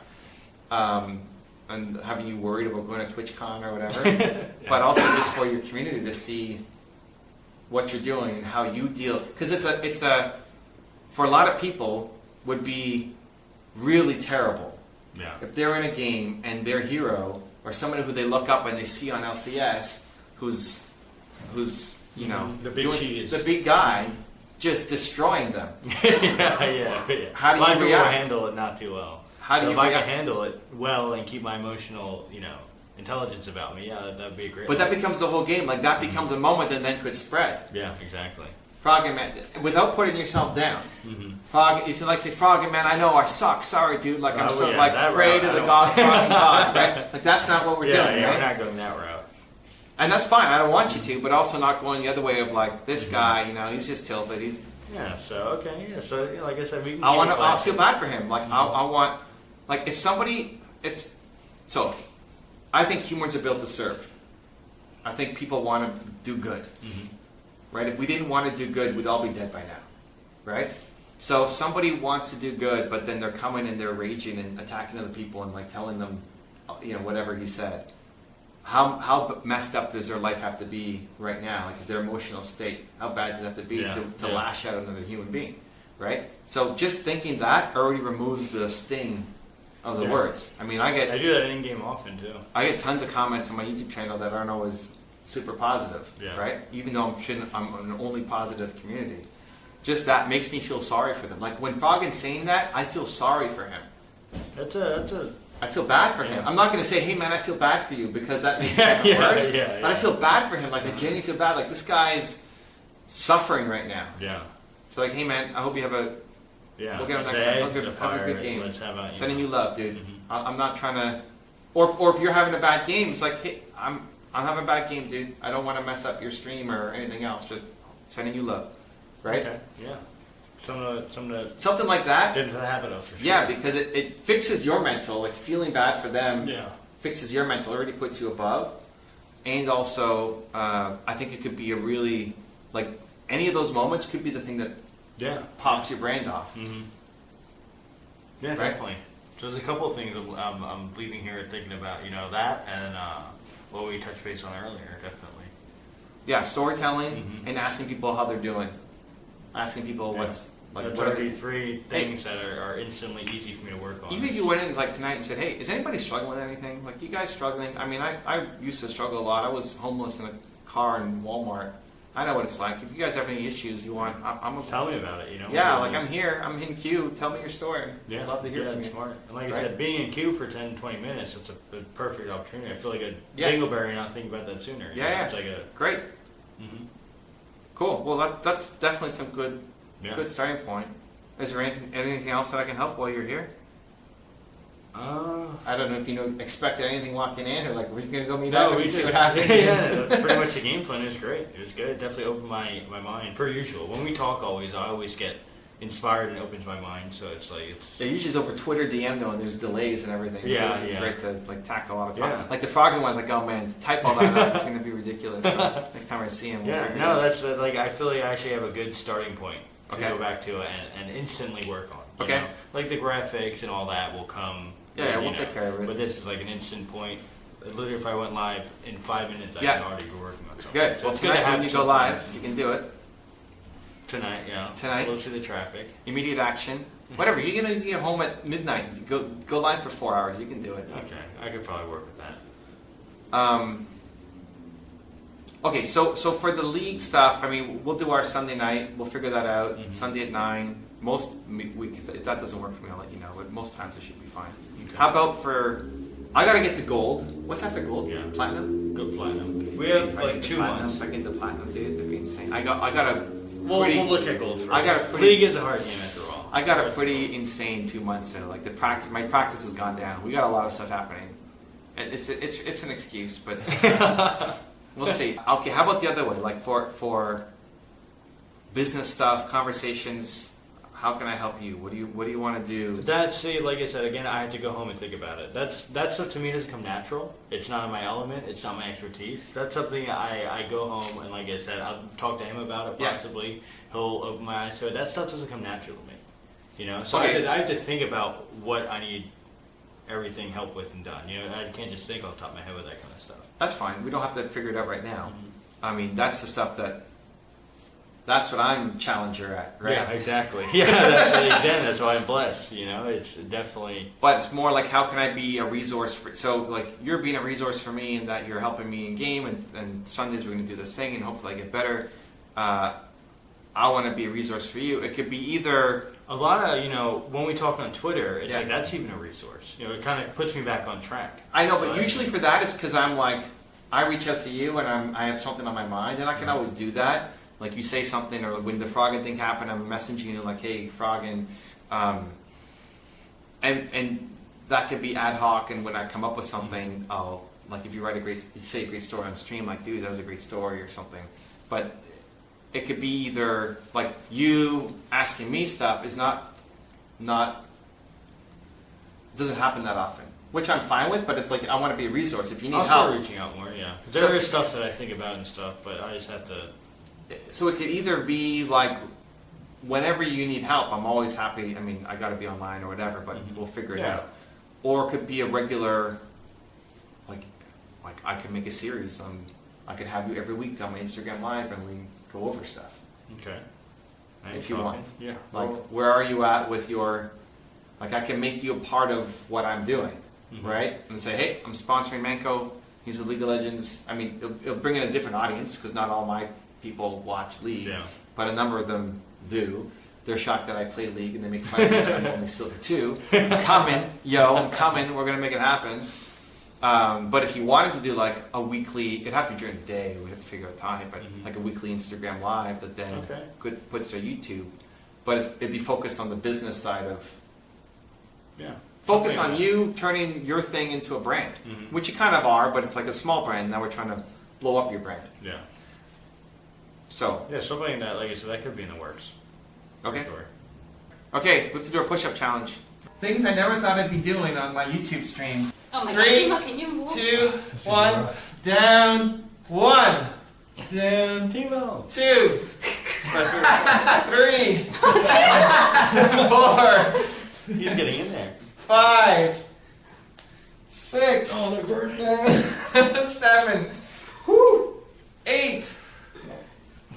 and having you worried about going to TwitchCon or whatever. But also just for your community to see what you're doing and how you deal, because it's a for a lot of people would be really terrible Yeah. if they're in a game and their hero or somebody who they look up and they see on LCS who's you know The big doing- cheese. the big guy just destroying them. yeah. How do you A lot of people react? handle it not too well. How do So you if I react? can handle it well and keep my emotional, intelligence about me, yeah, that'd be great. But that becomes the whole game. Like, that becomes a moment that then could spread. Yeah, exactly. Froggen man, without putting yourself down. Mm-hmm. Frog, if you like say, Froggen man, I know I suck. Sorry, dude. Like, I'm Oh, so yeah, like that pray route, to I the don't- God, Froggen God, right? Like, that's not what we're Yeah, doing, yeah, right? we're not going that route. And that's fine. I don't want you to, but also not going the other way of like this Mm-hmm. guy. He's just tilted. Yeah, so, okay, yeah, so, like I said, we can I keep want it to. I'll classy. feel bad for him. Like, Mm-hmm. I want, like, so, I think humans are built to serve. I think people want to do good. Mhm. Right? If we didn't want to do good, we'd all be dead by now, right? So if somebody wants to do good, but then they're coming and they're raging and attacking other people and like telling them, whatever he said, how messed up does their life have to be right now? Like their emotional state, how bad does it have to be Yeah, to yeah. lash out at another human being, right? So just thinking that already removes the sting of the Yeah. words. I mean, I I do that in game often, too. get tons of comments on my YouTube channel that aren't always super positive, Yeah. right? Even though I'm an only positive community. Just that makes me feel sorry for them. Like when Froggen's saying that, I feel sorry for him. That's a I feel bad for him. Yeah. I'm not going to say, hey man, I feel bad for you, because that makes Yeah, it even yeah, worse. yeah, But I yeah. feel bad for him. Like I genuinely feel bad. Like this guy's suffering right now. yeah. So like, hey man, I hope you have a Yeah. We'll get him next Say, time. hey, Have a good- the have a fire, good game. Let's have a, sending you love, dude. Mhm. I'm not trying to, or if you're having a bad game, it's like, hey, I'm having a bad game, dude. I don't want to mess up your stream or anything else. Just sending you love, right? Okay. Yeah. Some to Something like that. get into the habit of, for sure. Yeah, because it fixes your mental. Like feeling bad for them Yeah. fixes your mental. Already puts you above, and also I think it could be a really like any of those moments could be the thing that Yeah. pops your brand off. Mm-hmm. Yeah, Right? definitely. So there's a couple of things I'm leaving here thinking about, that and what we touched base on earlier, definitely. Yeah, storytelling Mhm. and asking people how they're doing. Asking people Yeah. what's like That's what are already they, three things that are instantly easy for me to work on. even if you went in like tonight and said, hey, is anybody struggling with anything? Like, you guys struggling? I mean, I used to struggle a lot. I was homeless in a car in Walmart I know what it's like. If you guys have any issues, I'm a... Tell me about it, you know? Yeah, like I'm here. I'm in queue. Tell me your story. Yeah. I'd love to hear from you. Smart. And like I Right? said, being in queue for 10, 20 minutes, it's a perfect opportunity. I feel like a Yeah. dingleberry not thinking about that sooner. You know? Yeah. It's like a... Great. Mhm. Cool. Well, that's definitely some good Yeah. good starting point. Is there anything else that I can help while you're here? I don't know if you expected anything walking in, or like, we're gonna go meet up and see what happens. Yeah, that's pretty much the game plan. It was great. It was good. It definitely opened my mind. Per usual, when we talk, I always get inspired and it opens my mind. So it's like They usually it's over Twitter DM though, and there's delays and everything. Yeah, so this is great to like tackle a lot of time. Yeah. Like the frogging one's like, oh man, to type all that out, it's gonna be ridiculous. So next time I see him, we'll yeah. figure it No, out. that's like I feel like I actually have a good starting point to Okay. go back to and instantly work on. You Okay. know? Like the graphics and all that will come. Yeah, we'll you take care of it. But this is like an instant point. Literally, if I went live in 5 minutes, I Yeah. can already be working on something. Good. So Well, it's good to tonight have when you go something. live, you can do it. Tonight, yeah. Tonight? We'll see the traffic. Immediate action. Whatever. You're gonna get home at midnight. You go live for 4 hours. You can do it. Okay, I could probably work with that. Okay, so for the league stuff, I mean, we'll do our Sunday night. We'll figure that out. Mhm. Sunday at 9. Most weeks, if that doesn't work for me, I'll let you know. But most times it should be fine. Okay. How about for? I gotta get the gold. What's after gold? Yeah. Platinum. Good platinum. We See have if I like get the 2 platinum. months. If I get the platinum, dude, that'd be insane. I got a. We'll pretty, look at gold first. I got a pretty- League is a hard game after all. I got a pretty insane 2 months in. Like my practice has gone down. We got a lot of stuff happening. It's an excuse, but we'll see. Okay, how about the other way? Like for business stuff, conversations. How can I help you? What do you want to do? See, like I said, again, I have to go home and think about it. That stuff to me doesn't come natural. It's not in my element. It's not my expertise. That's something I go home and, like I said, I'll talk to him about it. Yeah. Possibly he'll open my eyes to it. That stuff doesn't come natural to me. You know, so Okay. I have to think about what I need everything help with and done. You know, I can't just think off the top of my head with that kind of stuff. That's fine. We don't have to figure it out right now. Mm-hmm. I mean, that's the stuff that's what I'm challenger at, right? Yeah, exactly. Yeah, that's why I'm blessed. You know, it's definitely. But it's more like, how can I be a resource for? So like, you're being a resource for me, in that you're helping me in game, and Sundays we're going to do this thing, and hopefully I get better. I want to be a resource for you. It could be either. A lot of, you know, when we talk on Twitter, it's Yeah. like that's even a resource. You know, it kind of puts me back on track. I know, but Right. usually for that, it's because I'm like, I reach out to you and I have something on my mind, and I can always do that. Like you say something, or when the Froggin thing happened, I'm messaging you like, hey, Froggin, and that could be ad hoc. And when I come up with something, I'll, like, if you say a great story on stream, like, dude, that was a great story or something. But it could be either like you asking me stuff is not doesn't happen that often, which I'm fine with. But it's like, I want to be a resource if you need I'll help. start reaching out more, yeah. So- There is stuff that I think about and stuff, but I just have to. So it could either be like, whenever you need help, I'm always happy. I mean, I got to be online or whatever, but Mhm. we'll figure it Yeah. out. Or it could be a regular, like I could make a series on. I could have you every week on my Instagram Live, and we go over stuff. Okay. If you want. Yeah. Like, Well, where are you at with your? Like, I can make you a part of what I'm doing, Mhm. right? And say, hey, I'm sponsoring Manco. He's the League of Legends. I mean, it'll bring in a different audience, because not all my people watch League, Yeah. but a number of them do. They're shocked that I play League, and they make fun of me that I'm only Silver 2. I'm coming, I'm coming. We're gonna make it happen. But if you wanted to do like a weekly, it'd have to be during the day. We'd have to figure out time, but Mhm. like a weekly Instagram Live that then Okay. could put to YouTube. But it'd be focused on the business side of. Yeah. Focus Something on like you turning your thing into a brand, Mhm. which you kind of are, but it's like a small brand. Now we're trying to blow up your brand. that. Yeah. So, Yeah, something that, like I said, that could be in the works. okay. For sure. Okay, we have to do a push-up challenge. Things I never thought I'd be doing on my YouTube stream. Oh my Three, God, Teemo, can you move? 2, 1, down, 1, down, Teemo. 2, 3, 4, He's getting in there. 5, 6, Oh, they're burning. 7, whoo, 8,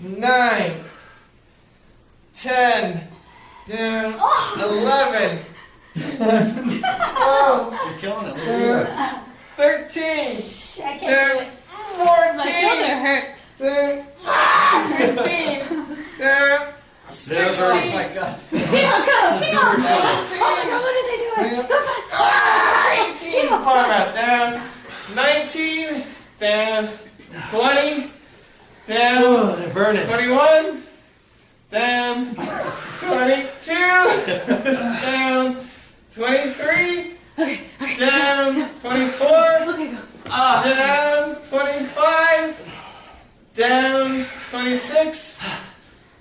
9, 10, down, 11, 12, You're killing it. 13, Shh, I can't do it. My 14, shoulder hurt. 15, down, 16. Oh my God. Teemo, go! Teemo! Oh my God, what are they doing? 18, farm out, down, 19, down, 20, down, Oh, they're burning. 21, down, 22, down, 23, down, 24, down, 25, down, 26,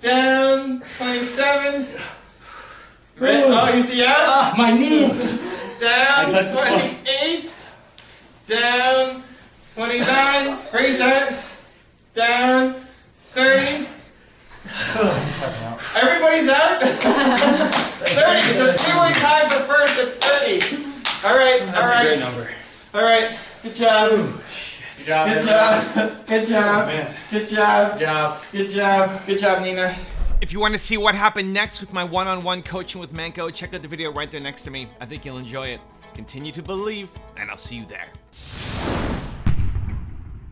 down, 27. Oh, you see out? My knee. Down, touched the floor. 28, down, 29, raise that, down, 30. Everybody's out? 30, it's a three-way tie for first at 30. All right, all That's a great right, number. all right, good job. Good job. Good job, good job, Man. good job, Good job. good job, good job, Nina. If you want to see what happened next with my one-on-one coaching with Manko, check out the video right there next to me. I think you'll enjoy it. Continue to believe, and I'll see you there.